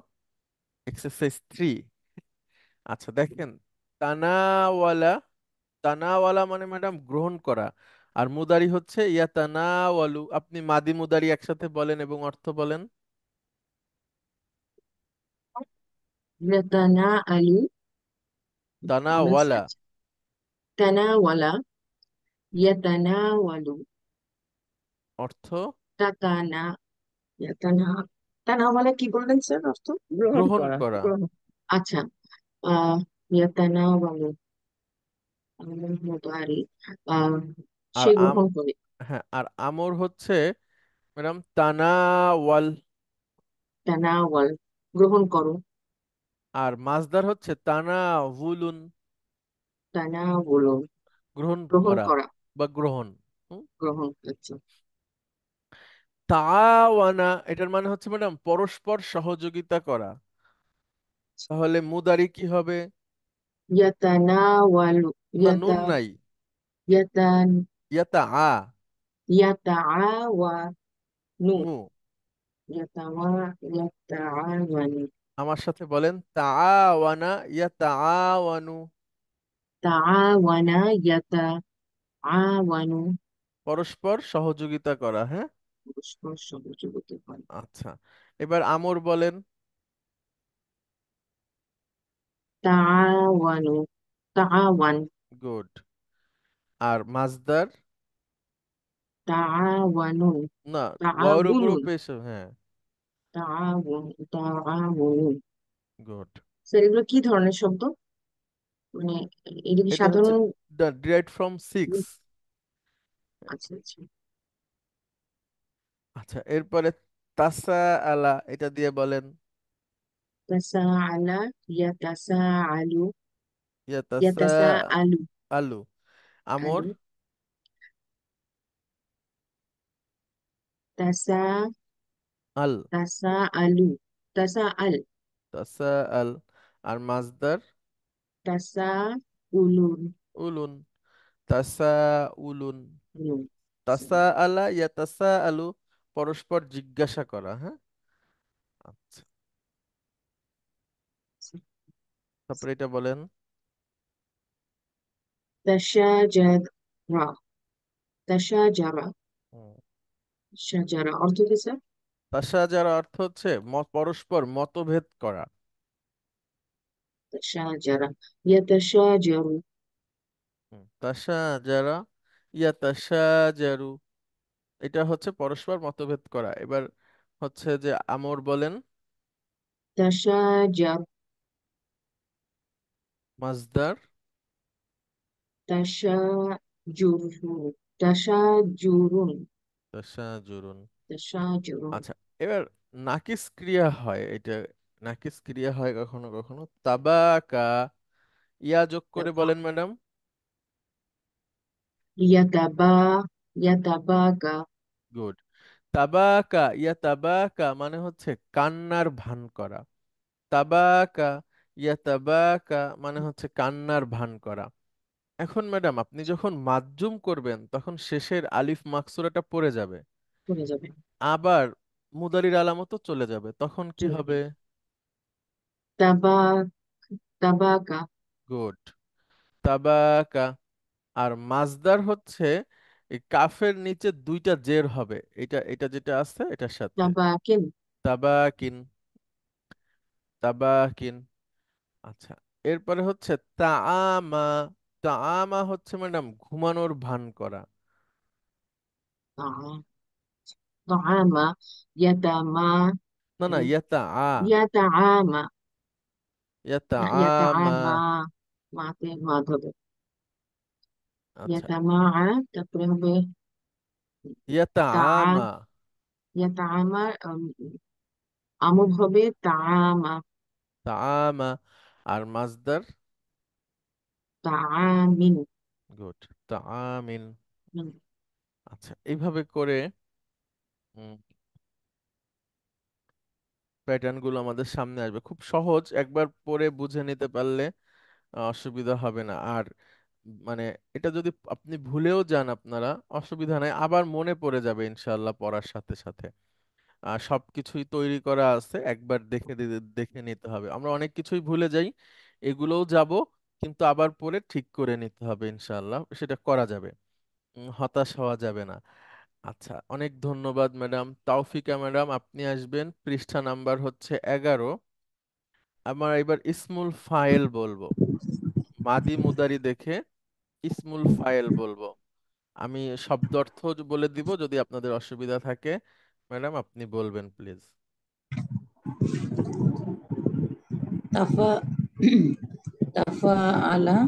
[SPEAKER 1] এক্সারসাইজ 3। আচ্ছা দেখেন, তানাওয়ালা, তানাওয়ালা মানে ম্যাডাম গ্রহণ করা। আর মুদারি হচ্ছে ইয়াতানাওয়ালু। আপনি মাদি মুদারি একসাথে বলেন এবং অর্থ বলেন।
[SPEAKER 6] يتناءل. আমার
[SPEAKER 1] তানাওয়ালা
[SPEAKER 6] تناول. يتناول.
[SPEAKER 1] অর্থ
[SPEAKER 6] تتنا يتنا تناول কি বললেন স্যার অর্থ?
[SPEAKER 4] গ্রহণ
[SPEAKER 1] গ্রহণ
[SPEAKER 4] করা,
[SPEAKER 1] করা।
[SPEAKER 4] গ্রহণ।
[SPEAKER 6] আচ্ছা, يتناول মুদারি, আহ
[SPEAKER 1] আর
[SPEAKER 6] সে গ্রহণ করে।
[SPEAKER 1] হ্যাঁ, আর আমর হচ্ছে ম্যাডাম তানাওয়াল।
[SPEAKER 6] তানাওয়াল, গ্রহণ করো।
[SPEAKER 1] আর মাজদার হচ্ছে তানাউলুন,
[SPEAKER 6] তানাওয়াল,
[SPEAKER 1] গ্রহণ
[SPEAKER 6] গ্রহণ
[SPEAKER 1] করা
[SPEAKER 6] করা,
[SPEAKER 1] বা গ্রহণ।
[SPEAKER 6] গ্রহণ। আচ্ছা,
[SPEAKER 1] তাওয়ানা, এটার মানে হচ্ছে ম্যাডাম পরস্পর সহযোগিতা করা। তাহলে মুদারি কি হবে?
[SPEAKER 6] ইয়াতানাওয়ালু,
[SPEAKER 1] না, নুন নাই।
[SPEAKER 6] ইয়াতান
[SPEAKER 1] ইয়াতা আ
[SPEAKER 6] ইয়াতাআওয়ানু,
[SPEAKER 1] নু।
[SPEAKER 6] ইয়াতাওয়া ইয়াতাআওয়ানু,
[SPEAKER 1] আমার সাথে বলেন, তাআওয়ানা ইয়াতাআওয়ানু।
[SPEAKER 6] তাআওয়ানা ইয়াতাআওয়ানু,
[SPEAKER 1] পরস্পর সহযোগিতা করা, হ্যাঁ।
[SPEAKER 6] পরস্পর সহযোগিতা করে।
[SPEAKER 1] আচ্ছা, এবার আমর বলেন।
[SPEAKER 6] তাআওয়ানু, তাআওয়ান,
[SPEAKER 1] গুড। আর মাজদার?
[SPEAKER 6] তাআওয়ানুন,
[SPEAKER 1] না, ওয়াওর উপরও
[SPEAKER 6] তাআবুনুন,
[SPEAKER 1] পেশ, হ্যাঁ।
[SPEAKER 6] তাআবুন, তাআবুনুন।
[SPEAKER 1] গুড।
[SPEAKER 6] স্যার এগুলো কি ধরনের শব্দ? মানে এটা কি
[SPEAKER 1] এটা হচ্ছে
[SPEAKER 6] সাধারণ?
[SPEAKER 1] Derived from six.
[SPEAKER 6] আচ্ছা আচ্ছা।
[SPEAKER 1] আচ্ছা, এরপরে তাসা আলা, এটা দিয়ে বলেন।
[SPEAKER 6] তাসাআলা, ইয়াতাসাআলু,
[SPEAKER 1] ইয়া তাসা
[SPEAKER 6] ইয়াতাসাআলু,
[SPEAKER 1] আলু। আমর?
[SPEAKER 6] আলু, তাসা,
[SPEAKER 1] আল।
[SPEAKER 6] তাসাআলু, তাসাআল,
[SPEAKER 1] তাসা আল। আর মাজদার?
[SPEAKER 6] তাসাউলুন,
[SPEAKER 1] উলুন। তাসা উলুন।
[SPEAKER 6] উলুন।
[SPEAKER 1] তাসা আলা ইয়া তাসা আলু, পরস্পর জিজ্ঞাসা করা, হ্যাঁ। আচ্ছা, তারপরে এটা বলেন।
[SPEAKER 6] তাশাজারা, তাশাজারা,
[SPEAKER 1] হুম।
[SPEAKER 6] শাজারা অর্থ কি স্যার?
[SPEAKER 1] তাসা যার অর্থ হচ্ছে পরস্পর মতভেদ করা।
[SPEAKER 6] তাশাজারা, ইয়াতাশাজারু,
[SPEAKER 1] তাসা যারা ইয়া তাসা জারু, এটা হচ্ছে পরস্পর মতভেদ করা। এবার হচ্ছে যে আমর বলেন।
[SPEAKER 6] তাশাজার,
[SPEAKER 1] মাজদার?
[SPEAKER 6] তাশাজুরু, তাশাজুরুন,
[SPEAKER 1] তাসা জুরুন।
[SPEAKER 6] তাশাজুরুন।
[SPEAKER 1] আচ্ছা, এবার নাকিস ক্রিয়া হয় এটা। নাকিস ক্রিয়া হয় কখনো কখনো। তাবাকা, ইয়া যোগ করে
[SPEAKER 6] তাবা,
[SPEAKER 1] বলেন ম্যাডাম।
[SPEAKER 6] ইয়াতাবা, ইয়াতাবাগা,
[SPEAKER 1] গুড। তাবাকা ইয়া তাবাকা মানে হচ্ছে কান্নার ভান করা। তাবাকা ইয়া তাবাকা মানে হচ্ছে কান্নার ভান করা। এখন ম্যাডাম আপনি যখন মাজ্জুম করবেন তখন শেষের আলিফ মাকসুরাটা পড়ে যাবে,
[SPEAKER 6] চলে যাবে,
[SPEAKER 1] আবার মুদারির আলামতও চলে যাবে, তখন কি
[SPEAKER 6] চলে
[SPEAKER 1] হবে?
[SPEAKER 6] যাবে। তাবা, তাবাকা,
[SPEAKER 1] গুড। তাবাকা। আর মাজদার হচ্ছে এই কাফের নিচে দুইটা জের হবে, এটা এটা যেটা আছে এটার সাথে।
[SPEAKER 6] তাবাকিন,
[SPEAKER 1] তাবাকিন। তাবাকিন। আচ্ছা, এরপরে হচ্ছে তাআমা। তাআমা হচ্ছে ম্যাডাম ঘুমানোর ভান করা।
[SPEAKER 6] তা- তাআমা, ইয়াতামা,
[SPEAKER 1] না না, ইয়াতা আ।
[SPEAKER 6] ইয়াতাআমা,
[SPEAKER 1] ইয়াতা
[SPEAKER 6] না
[SPEAKER 1] আমা।
[SPEAKER 6] ইয়াতাআমা, মাতে মাদ হবে।
[SPEAKER 1] আচ্ছা,
[SPEAKER 6] ইয়াতামা, তারপরে হবে
[SPEAKER 1] ইয়াতা
[SPEAKER 6] তা,
[SPEAKER 1] আমা।
[SPEAKER 6] ইয়াতাআমা, আমল হবে তাআমা,
[SPEAKER 1] তাআমা। আর মাজদার?
[SPEAKER 6] তাআমিন।
[SPEAKER 1] গুড। তাআমিন। আচ্ছা, এইভাবে করে প্যাটার্ন গুলো আমাদের সামনে আসবে, খুব সহজ, একবার পরে বুঝে নিতে পারলে অসুবিধা হবে না আর। মানে এটা যদি আপনি ভুলেও যান আপনারা, অসুবিধা নাই, আবার মনে পড়ে যাবে ইনশাআল্লাহ পড়ার সাথে সাথে। আর সবকিছুই তৈরি করা আছে, একবার দেখে নিতে হবে। আমরা অনেক কিছুই ভুলে যাই, এগুলোও যাব, কিন্তু আবার পরে ঠিক করে নিতে হবে ইনশাআল্লাহ, সেটা করা যাবে। হতাশ হওয়া যাবে না। আচ্ছা, অনেক ধন্যবাদ ম্যাডাম। তাওফিকা ম্যাডাম আপনি আসবেন, পৃষ্ঠা নাম্বার হচ্ছে 11। আমার এবার ইসমুল ফাইল বলবো, মাদি মুদারি দেখে ইসমুল ফাইল বলবো। আমি শব্দ অর্থ বলে দিব, যদি আপনাদের অসুবিধা থাকে ম্যাডাম আপনি বলবেন প্লিজ।
[SPEAKER 7] তাফা তাফা আলা,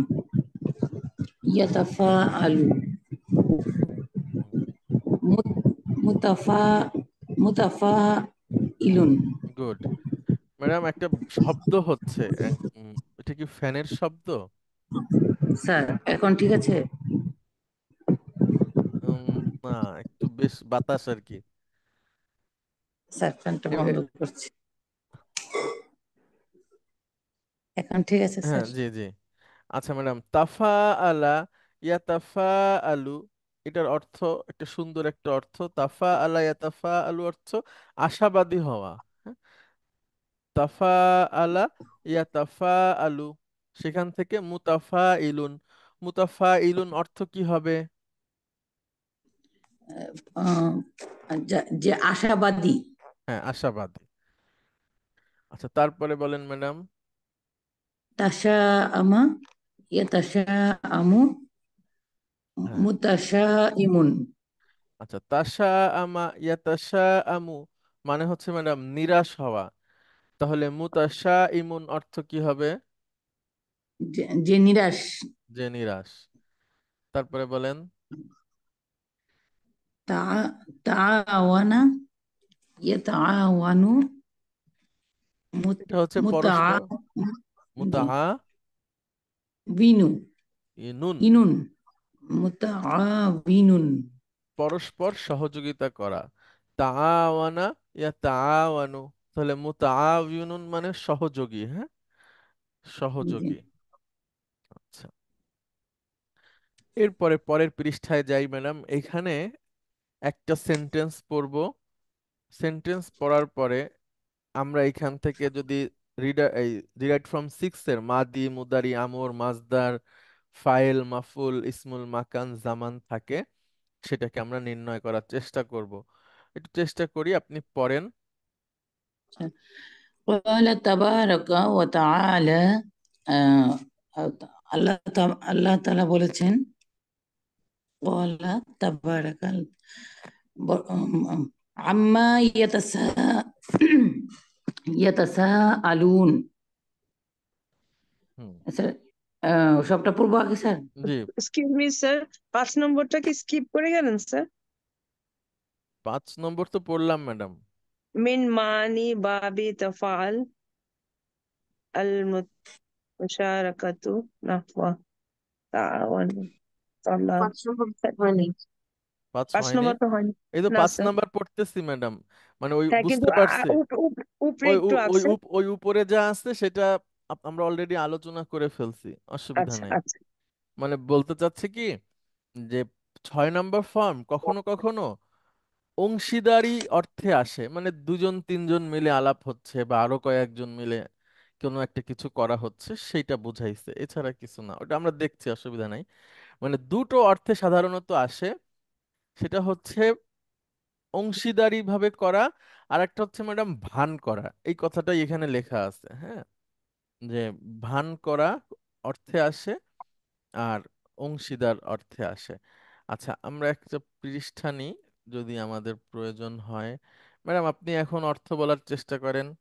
[SPEAKER 7] ইয়াতাফা আলু, মুতাফা, মুতাফা ইলুন।
[SPEAKER 1] গুড। ম্যাডাম একটা শব্দ হচ্ছে, এটা কি ফ্যানের শব্দ?
[SPEAKER 7] স্যার এখন ঠিক আছে?
[SPEAKER 1] উম, না, একটু বেশ বাতাস আর কি।
[SPEAKER 7] স্যার ফ্যানটা
[SPEAKER 1] এ-
[SPEAKER 7] বন্ধ
[SPEAKER 1] এ-
[SPEAKER 7] করছি। এখন ঠিক আছে
[SPEAKER 1] হ্যাঁ,
[SPEAKER 7] স্যার?
[SPEAKER 1] জি জি। আচ্ছা ম্যাডাম, তাফা আলা ইয়া তাফা আলু, এটার অর্থ, একটা সুন্দর একটা অর্থ, তাফা আলা ইয়া তাফা আলু অর্থ আশাবাদী হওয়া, হ্যাঁ? তাফা আলা ইয়া তাফা আলু, সেখান থেকে মুতাফা ইলুন। মুতাফা ইলুন অর্থ কি হবে?
[SPEAKER 7] আহ, যে আশাবাদী।
[SPEAKER 1] হ্যাঁ, আশাবাদী। আচ্ছা, তারপরে বলেন ম্যাডাম।
[SPEAKER 7] তাসা আমা, ইয়াতাসা আমু,
[SPEAKER 1] হ্যাঁ,
[SPEAKER 7] মুতাসা ইমুন।
[SPEAKER 1] আচ্ছা, তাসা আমা ইয়াতাসা আমু মানে হচ্ছে ম্যাডাম নিরাশ হওয়া। তাহলে মুতাসা ইমুন অর্থ কি হবে?
[SPEAKER 7] যে নিরাশ।
[SPEAKER 1] যে নিরাশ। তারপরে বলেন।
[SPEAKER 7] তা তাআওয়ানা, ইয়াতাআওয়ানু,
[SPEAKER 1] এটা হচ্ছে পরস্পর
[SPEAKER 7] মুতাআবিনু,
[SPEAKER 1] মুতাআ ইনুন,
[SPEAKER 7] ইনুন, মুতাআবিনুন।
[SPEAKER 1] পরস্পর সহযোগিতা করা। তাআওয়ানা ইয়া তাআওয়ানু, তাহলে মুতাআবিনুন মানে সহযোগী। হ্যাঁ,
[SPEAKER 7] জি।
[SPEAKER 1] সহযোগী। আচ্ছা, এরপরে পরের পৃষ্ঠায় যাই ম্যাডাম। এখানে একটা সেন্টেন্স পড়বো। সেন্টেন্স পড়ার পরে আমরা এখান থেকে যদি রিরাইট ফ্রম সিক্স এর মাদি, মুদারি, আমর, মাজদার, ফাইল, মাফুল, ইসমুল মাকান, জামান থাকে, সেটাকে আমরা নির্ণয় করার চেষ্টা করব। একটু চেষ্টা করি, আপনি পড়েন।
[SPEAKER 7] قال تبارك وتعالى, আহ, আল্লাহ তাআলা বলেছেন, قال تبارك আম্মা ইয়াতাসাআলুন।
[SPEAKER 1] হুম,
[SPEAKER 7] স্যার, সবটা পড়বো আগে স্যার?
[SPEAKER 1] জি।
[SPEAKER 4] এক্সকিউজ মি স্যার, 5 নম্বরটা কি স্কিপ করে গেলেন স্যার?
[SPEAKER 1] 5 নম্বর তো পড়লাম ম্যাডাম।
[SPEAKER 4] মিন মানি বাবি তাফাল আল মুশারাকাতু নাহওয়া তাআওয়ান তাআলা।
[SPEAKER 6] 5 নম্বর হয়নি।
[SPEAKER 1] 5
[SPEAKER 4] পাঁচ
[SPEAKER 1] হয়নি?
[SPEAKER 4] নম্বর তো হয়নি।
[SPEAKER 1] এই তো
[SPEAKER 4] না
[SPEAKER 1] 5
[SPEAKER 4] স্যার।
[SPEAKER 1] নাম্বার পড়তেছি ম্যাডাম। মানে ওই
[SPEAKER 4] হ্যাঁ, কিন্তু
[SPEAKER 1] বুঝতে পারছি।
[SPEAKER 4] উপরে
[SPEAKER 1] ওই
[SPEAKER 4] একটু
[SPEAKER 1] উ- ওই
[SPEAKER 4] আছে।
[SPEAKER 1] উপ- ওই উপরে যা আছে সেটা আমরা অলরেডি আলোচনা করে ফেলছি, অসুবিধা
[SPEAKER 4] আচ্ছা
[SPEAKER 1] নেই।
[SPEAKER 4] আচ্ছা।
[SPEAKER 1] মানে বলতে চাচ্ছি কি, যে 6 নম্বর ফর্ম কখনো কখনো অংশীদারি অর্থে আসে, মানে দুজন তিনজন মিলে আলাপ হচ্ছে বা আরো কয়েকজন মিলে কোনো একটা কিছু করা হচ্ছে, সেইটা বুঝাইছে, এছাড়া কিছু না। ওটা আমরা দেখছি, অসুবিধা নাই। মানে দুটো অর্থে সাধারণত আসে। সেটা হচ্ছে অংশীদারি ভাবে করা, আর একটা হচ্ছে ম্যাডাম ভান করা। এই কথাটাই এখানে লেখা আছে। হ্যাঁ, যে ভান করা অর্থে আসে আর অংশীদার অর্থে আসে। আচ্ছা, আমরা একটা পৃষ্ঠা নিই যদি আমাদের প্রয়োজন হয়। ম্যাডাম, আপনি এখন অর্থ বলার চেষ্টা করেন।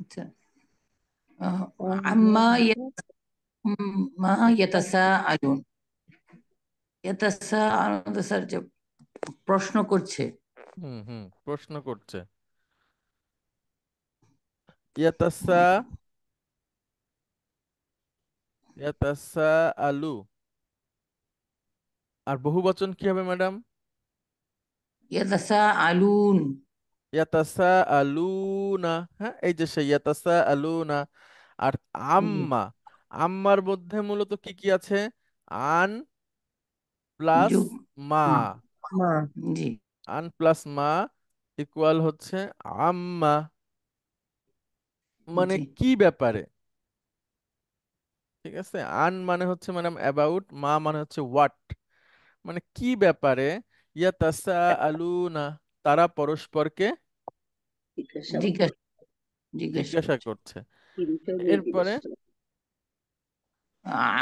[SPEAKER 7] আচ্ছা। আম্মা মা ইয়াতাসাআলুন। ইয়াতাসাআলুন স্যার, যে প্রশ্ন করছে।
[SPEAKER 1] হুম হুম, প্রশ্ন করছে। ইয়াতাসা ইয়াতাসা আলু। আর বহুবচন কি হবে ম্যাডাম?
[SPEAKER 7] ইয়াতাসাআলুন।
[SPEAKER 1] ইয়াতাসা আলুনা। হ্যাঁ, এই যে সেই ইয়াতাসা আলুনা। আর
[SPEAKER 7] জি
[SPEAKER 1] আম্মা, আম্মার মধ্যে মূলত কি কি আছে? আন প্লাস
[SPEAKER 7] যুগ
[SPEAKER 1] মা।
[SPEAKER 7] মা।
[SPEAKER 4] মা।
[SPEAKER 7] জি
[SPEAKER 1] আন প্লাস মা ইকুয়াল হচ্ছে আম্মা। মানে
[SPEAKER 7] জি
[SPEAKER 1] কি ব্যাপারে। ঠিক আছে, আন মানে হচ্ছে ম্যাডাম অ্যাবাউট, মা মানে হচ্ছে হোয়াট, মানে কি ব্যাপারে। ইয়াতাসা আলুনা, তারা পরস্পরকে
[SPEAKER 7] জিজ্ঞাসা জিজ্ঞাসা
[SPEAKER 1] জিজ্ঞাসা
[SPEAKER 7] করছে।
[SPEAKER 1] করছে। এরপরে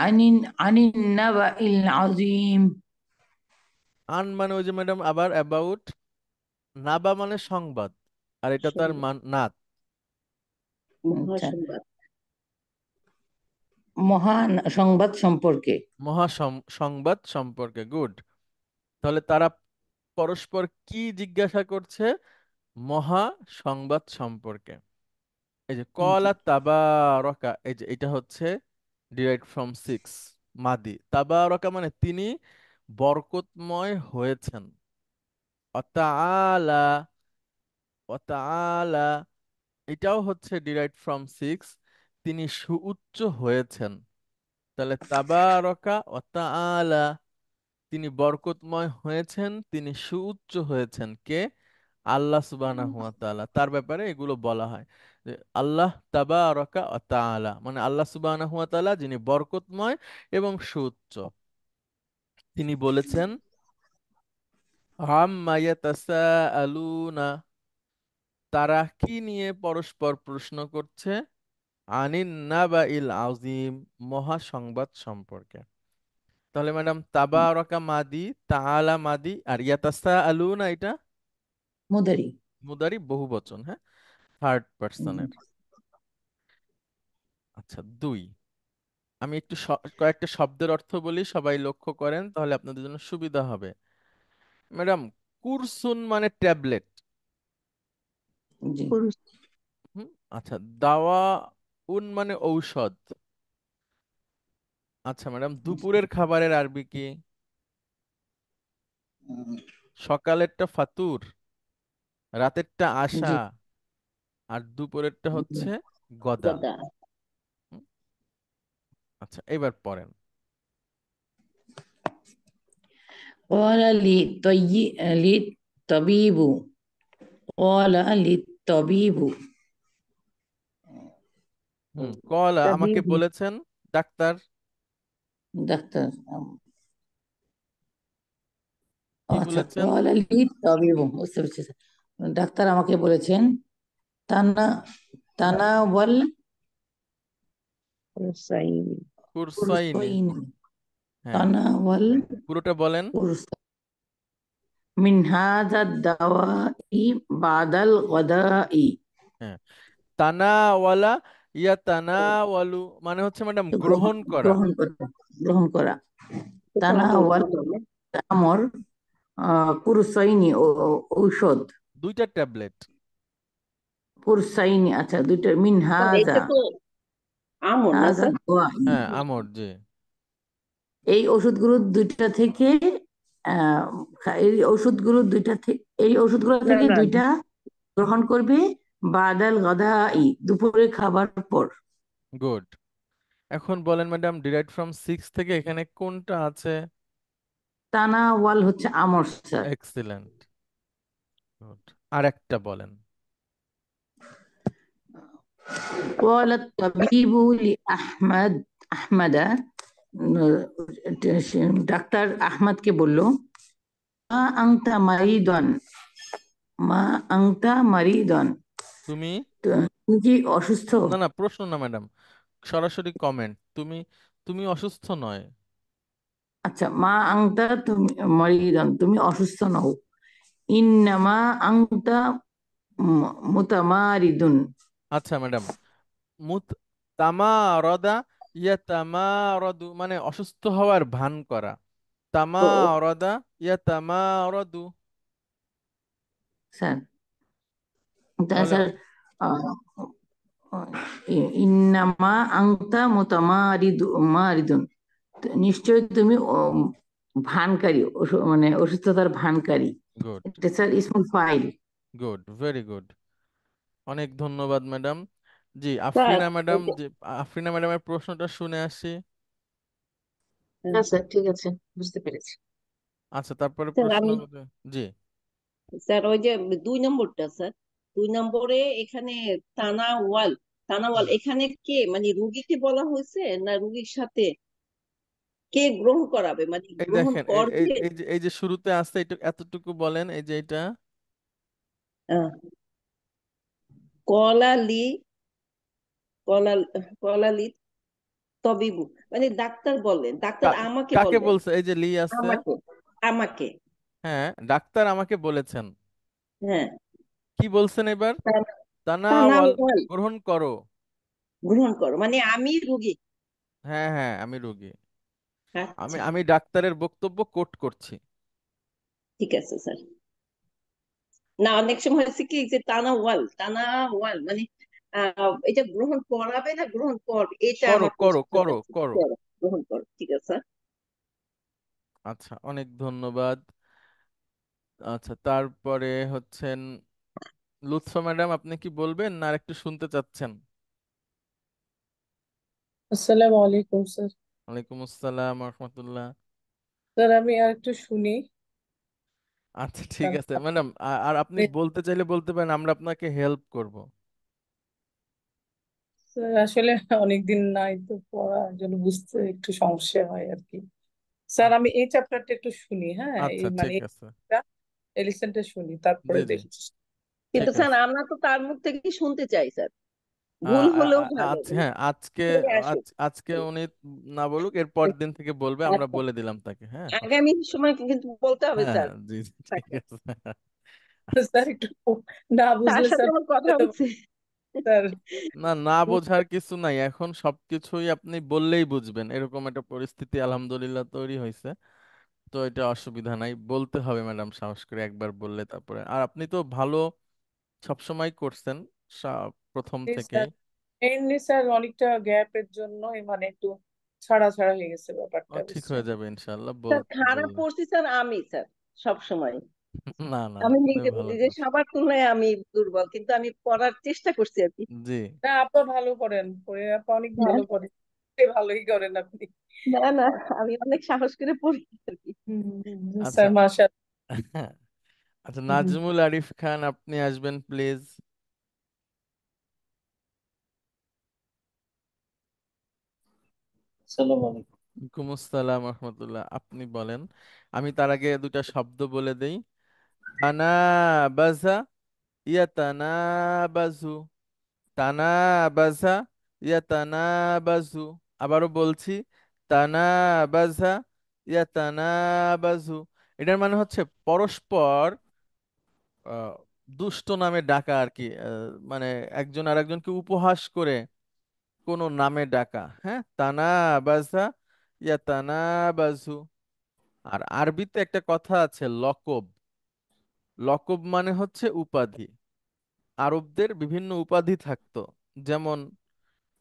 [SPEAKER 7] আনিন আনিন নাবাইল আযীম।
[SPEAKER 1] আন মানে ওই যে ম্যাডাম আবার অ্যাবাউট, নাবা মানে সংবাদ, আর এটা তার নাত।
[SPEAKER 7] আচ্ছা, মহান সংবাদ সম্পর্কে।
[SPEAKER 1] সংবাদ সম্পর্কে, গুড। তাহলে তারা পরস্পর কি জিজ্ঞাসা করছে? মহা সংবাদ সম্পর্কে। এই যে
[SPEAKER 7] জি
[SPEAKER 1] কলা তাবারকা, এই যে এটা হচ্ছে ডিরাইভড ফ্রম সিক্স, মাদি। তাবারকা মানে তিনি বরকতময় হয়েছেন। অতাআলা, অতাআলা এটাও হচ্ছে ডিরাইভড ফ্রম সিক্স, তিনি সুউচ্চ হয়েছেন। তাহলে তাবারকা অতাআলা, তিনি বরকতময় হয়েছেন, তিনি সুউচ্চ হয়েছেন। কে? আল্লাহ সুবহানাহু ওয়া তাআলা। তার ব্যাপারে এগুলো বলা হয় যে আল্লাহ তাবারাকা ওয়া তাআলা, মানে আল্লাহ সুবহানাহু ওয়া তাআলা যিনি বরকতময় এবং সুউচ্চ। তিনি বলেছেন আম্মা ইয়াতাসাআলুনা, তারা কি নিয়ে পরস্পর প্রশ্ন করছে? আনিন নাবাইল আযীম, মহা সংবাদ সম্পর্কে। তাহলে ম্যাডাম তাবারাকা মাদি, তাআলা মাদি, আর ইয়াতাসাআলুনা এটা
[SPEAKER 7] মুদারি।
[SPEAKER 1] মুদারি বহুবচন, হ্যাঁ, থার্ড পার্সনের। আচ্ছা, দুই। আমি একটু কয়েকটা শব্দের অর্থ বলি, সবাই লক্ষ্য করেন, তাহলে আপনাদের জন্য সুবিধা হবে। ম্যাডাম, কুরসুন মানে ট্যাবলেট।
[SPEAKER 7] জি
[SPEAKER 1] হুম, আচ্ছা, দাওয়া উন মানে ঔষধ। আচ্ছা ম্যাডাম, দুপুরের খাবারের আরবি কি? সকালেরটা ফাতুর, রাতেরটা আশা,
[SPEAKER 7] জি
[SPEAKER 1] আর দুপুরেরটা হচ্ছে গদা।
[SPEAKER 5] গদা।
[SPEAKER 1] হুম, আচ্ছা, এবার পড়েন।
[SPEAKER 7] قال للطبيب قال للطبيب
[SPEAKER 1] কলা আমাকে
[SPEAKER 4] তাবিবি।
[SPEAKER 1] বলেছেন ডাক্তার।
[SPEAKER 7] ডাক্তার
[SPEAKER 1] কি
[SPEAKER 7] আচ্ছা
[SPEAKER 1] বলেছেন?
[SPEAKER 7] قال للطبيب বুঝতে পেরেছি স্যার। ডাক্তার আমাকে বলেছেন তানা তানাওয়াল
[SPEAKER 4] হুসাইন।
[SPEAKER 1] কুরসাইনি।
[SPEAKER 7] কুরসাইন
[SPEAKER 1] হ্যাঁ,
[SPEAKER 7] তানাওয়াল
[SPEAKER 1] পুরোটা বলেন।
[SPEAKER 7] من هذا الدواء بعد الغداء
[SPEAKER 1] হ্যাঁ, তানাওয়ালা, ইয়াতানাওয়ালু মানে হচ্ছে ম্যাডাম
[SPEAKER 7] গ্রহণ
[SPEAKER 1] গ্রহণ করা।
[SPEAKER 7] গ্রহণ করা গ্রহণ করা
[SPEAKER 4] এটা আমর
[SPEAKER 7] তানাওয়াল
[SPEAKER 4] বলে।
[SPEAKER 7] আমর কুরসাইনি ঔষধ
[SPEAKER 1] দুইটা ট্যাবলেট।
[SPEAKER 7] কুরসাইনি আচ্ছা দুইটা মিন
[SPEAKER 5] স্যার
[SPEAKER 7] হাজা
[SPEAKER 5] এটা তো আমর না
[SPEAKER 7] হাজা
[SPEAKER 5] স্যার?
[SPEAKER 7] দোয়া
[SPEAKER 1] হ্যাঁ, আমর, জি।
[SPEAKER 7] এই ওষুধগুলো দুইটা থেকে আহ এই ওষুধগুলো দুইটা থেকে এই ওষুধগুলো
[SPEAKER 4] না
[SPEAKER 7] থেকে
[SPEAKER 4] না,
[SPEAKER 7] দুইটা গ্রহণ করবে বাদাল গাদাই দুপুরে খাবার পর
[SPEAKER 1] গুড। এখন বলেন ম্যাডাম, ডিরাইভড ফ্রম সিক্স থেকে এখানে কোনটা আছে?
[SPEAKER 7] তানাওয়াল হচ্ছে আমর স্যার
[SPEAKER 1] এক্সিলেন্ট, গুড। আর একটা বলেন।
[SPEAKER 7] قال الطبيب لأحمد ডাক্তার আহমদকে বলল মা আংতা মারিদন মা আংতা মারিদন
[SPEAKER 1] তুমি,
[SPEAKER 7] তুমি কি অসুস্থ
[SPEAKER 1] না না, প্রশ্ন না ম্যাডাম, সরাসরি কমেন্ট। তুমি তুমি অসুস্থ নয়।
[SPEAKER 7] আচ্ছা মা আংতা তুমি মারিদন তুমি অসুস্থ নও ইন্নামা আংতা মুতামারিদুন
[SPEAKER 1] আচ্ছা ম্যাডাম, মুত তামারদা, ইয়াতামারদু মানে অসুস্থ হওয়ার ভান করা।
[SPEAKER 5] ও
[SPEAKER 1] তামারদা, ইয়াতামারদু।
[SPEAKER 7] স্যার তা
[SPEAKER 1] তাহলে
[SPEAKER 7] স্যার আহ, ইন্নামা আংতা মারিদুন নিশ্চয়ই তুমি ভানকারী মানে অসুস্থতার ভানকারী
[SPEAKER 1] গুড,
[SPEAKER 7] এটা স্যার ইসমুল ফাইল
[SPEAKER 1] গুড, ভেরি গুড। অনেক ধন্যবাদ ম্যাডাম। জি,
[SPEAKER 5] স্যার
[SPEAKER 1] আফরিনা ম্যাডাম,
[SPEAKER 5] এটা
[SPEAKER 1] যে আফরিনা ম্যাডামের প্রশ্নটা শুনে আসি।
[SPEAKER 6] না স্যার, ঠিক আছে, বুঝতে পেরেছি।
[SPEAKER 1] আচ্ছা, তারপরে
[SPEAKER 5] স্যার
[SPEAKER 1] প্রশ্ন।
[SPEAKER 5] আমি
[SPEAKER 1] জি,
[SPEAKER 5] স্যার ওই যে 2 নম্বরটা স্যার, 2 নম্বরে এখানে তানাওয়াল, তানাওয়াল এখানে কে মানে রুগীকে বলা হয়েছে না রুগীর সাথে কে গ্রহণ করাবে মানে
[SPEAKER 1] এই
[SPEAKER 5] গ্রহণ
[SPEAKER 1] দেখেন,
[SPEAKER 5] করবে?
[SPEAKER 1] এই যে শুরুতে আছে এটা, এতটুকু বলেন, এই যে এটা।
[SPEAKER 5] আহ, কলালি কলাল কলালি তবিবু মানে ডাক্তার বললেন, ডাক্তার আমাকে
[SPEAKER 1] কাকে
[SPEAKER 5] বললেন।
[SPEAKER 1] বলছে? এই যে লি আছে।
[SPEAKER 5] আমাকে আমাকে
[SPEAKER 1] হ্যাঁ, ডাক্তার আমাকে বলেছেন।
[SPEAKER 5] হ্যাঁ।
[SPEAKER 1] কি বলছেন এবার? তানাওয়াল,
[SPEAKER 5] তানাওয়াল
[SPEAKER 1] গ্রহণ করো।
[SPEAKER 5] গ্রহণ করো মানে আমি রুগী।
[SPEAKER 1] হ্যাঁ হ্যাঁ, আমি রোগী। আমি
[SPEAKER 5] আচ্ছা
[SPEAKER 1] আমি ডাক্তারের বক্তব্য কোট করছি।
[SPEAKER 5] ঠিক আছে স্যার। না অনেক সময় হচ্ছে কি যে টানা ওয়াল মানে এটা গ্রহণ করাবে না গ্রহণ করবে এটা
[SPEAKER 1] করো
[SPEAKER 5] আমার
[SPEAKER 1] করো
[SPEAKER 5] প্রশ্নটা
[SPEAKER 1] করো
[SPEAKER 5] ছিল।
[SPEAKER 1] করো।
[SPEAKER 5] করো, গ্রহণ করো ঠিক আছে স্যার।
[SPEAKER 1] আচ্ছা, অনেক ধন্যবাদ। আচ্ছা, তারপরে হচ্ছেন লুৎফা ম্যাডাম, আপনি কি বলবেন না আর একটু শুনতে চাচ্ছেন?
[SPEAKER 8] আসসালামু আলাইকুম স্যার।
[SPEAKER 1] ওয়ালাইকুম আসসালাম রহমতুল্লাহ।
[SPEAKER 8] স্যার আমি আর একটু শুনি।
[SPEAKER 1] আচ্ছা, ঠিক
[SPEAKER 8] কারণ
[SPEAKER 1] আছে ম্যাডাম, আর আপনি বলতে চাইলে বলতে পারেন, আমরা আপনাকে হেল্প করব।
[SPEAKER 8] স্যার আসলে অনেকদিন নাই তো পড়ার জন্য বুঝতে একটু সমস্যা হয় আর কি। স্যার আমি এই চ্যাপ্টারটা একটু শুনি, হ্যাঁ এই
[SPEAKER 1] আচ্ছা,
[SPEAKER 8] মানে
[SPEAKER 1] ঠিক আছে।
[SPEAKER 8] এটা এই লিসেনটা শুনি,
[SPEAKER 1] জি
[SPEAKER 8] তারপরে
[SPEAKER 1] জি,
[SPEAKER 8] দেখি।
[SPEAKER 5] কিন্তু
[SPEAKER 1] ঠিক
[SPEAKER 5] স্যার
[SPEAKER 1] আছে।
[SPEAKER 5] আমরা তো তার মুখ থেকে শুনতে চাই স্যার, ভুল হলেও ভালো,
[SPEAKER 1] আজ হ্যাঁ আজকে
[SPEAKER 5] শুনে আসুক।
[SPEAKER 1] আজকে উনি না বলুক, এর পর দিন থেকে বলবে, আমরা
[SPEAKER 5] আচ্ছা,
[SPEAKER 1] বলে দিলাম তাকে। হ্যাঁ
[SPEAKER 5] আগামী সময় কিন্তু বলতে হবে
[SPEAKER 1] হ্যাঁ
[SPEAKER 5] স্যার
[SPEAKER 1] হ্যাঁ, জি জি, ঠিক
[SPEAKER 5] তাকে।
[SPEAKER 1] আছে।
[SPEAKER 8] স্যার একটু না
[SPEAKER 5] তার
[SPEAKER 8] বুঝলে
[SPEAKER 5] সাথে
[SPEAKER 8] স্যার
[SPEAKER 5] আমার কথা
[SPEAKER 8] বলে দেবো
[SPEAKER 5] হচ্ছে।
[SPEAKER 8] স্যার।
[SPEAKER 1] না না বোঝার কিছু নাই, এখন সবকিছুই আপনি বললেই বুঝবেন, এরকম একটা পরিস্থিতি আলহামদুলিল্লাহ তৈরি হয়েছে। তো এটা অসুবিধা নাই, বলতে হবে ম্যাডাম, সাহস করে একবার বললে তারপরে। আর আপনি তো ভালো সবসময় করছেন প্রথম
[SPEAKER 8] এই
[SPEAKER 1] থেকেই।
[SPEAKER 8] স্যার মেইনলি স্যার অনেকটা গ্যাপের জন্য মানে একটু ছাড়া ছাড়া হয়ে গেছে ব্যাপারটা,
[SPEAKER 1] ঠিক
[SPEAKER 8] বুঝছেন?
[SPEAKER 1] হয়ে যাবে ইনশাল্লাহ,
[SPEAKER 5] স্যার খারাপ
[SPEAKER 1] বললে।
[SPEAKER 5] পড়ছি স্যার আমি স্যার, সব সময়
[SPEAKER 1] না না,
[SPEAKER 5] আমি
[SPEAKER 1] আপনি
[SPEAKER 5] নিজে
[SPEAKER 1] ভালো
[SPEAKER 5] বলি যে
[SPEAKER 1] করছেন।
[SPEAKER 5] সবার তুলনায় আমি দুর্বল, কিন্তু আমি পড়ার চেষ্টা করছি আর কি।
[SPEAKER 1] জি
[SPEAKER 8] না আপা ভালো করেন, পড়ে আপা অনেক ভালো করেন, ভালোই করেন আপনি।
[SPEAKER 5] না না, আমি অনেক সাহস করে পড়ি আর কি।
[SPEAKER 1] আচ্ছা।
[SPEAKER 8] স্যার মাশাআল্লাহ।
[SPEAKER 1] আচ্ছা,
[SPEAKER 8] হুম।
[SPEAKER 1] নাজমুল আরিফ খান আপনি আসবেন প্লিজ।
[SPEAKER 2] আসসালামু আলাইকুম।
[SPEAKER 1] ওয়ালাইকুম আসসালাম রহমতুল্লাহ, আপনি বলেন। আমি তার আগে দুটা শব্দ বলে দেই। তানাবাজা, ইয়াতানাবাজু, তানাবাজা, ইয়াতানাবাজু। আবারও বলছি, তানাবাজা, ইয়াতানাবাজু। এটার মানে হচ্ছে পরস্পর আহ, দুষ্ট নামে ডাকা আর কি, মানে একজন আরেকজনকে উপহাস করে কোনো নামে ডাকা। হ্যাঁ, তানাবাজা, ইয়াতানাবাজু। আর আরবিতে একটা কথা আছে, লকব। লকব মানে হচ্ছে উপাধি। আরবদের বিভিন্ন উপাধি থাকতো, যেমন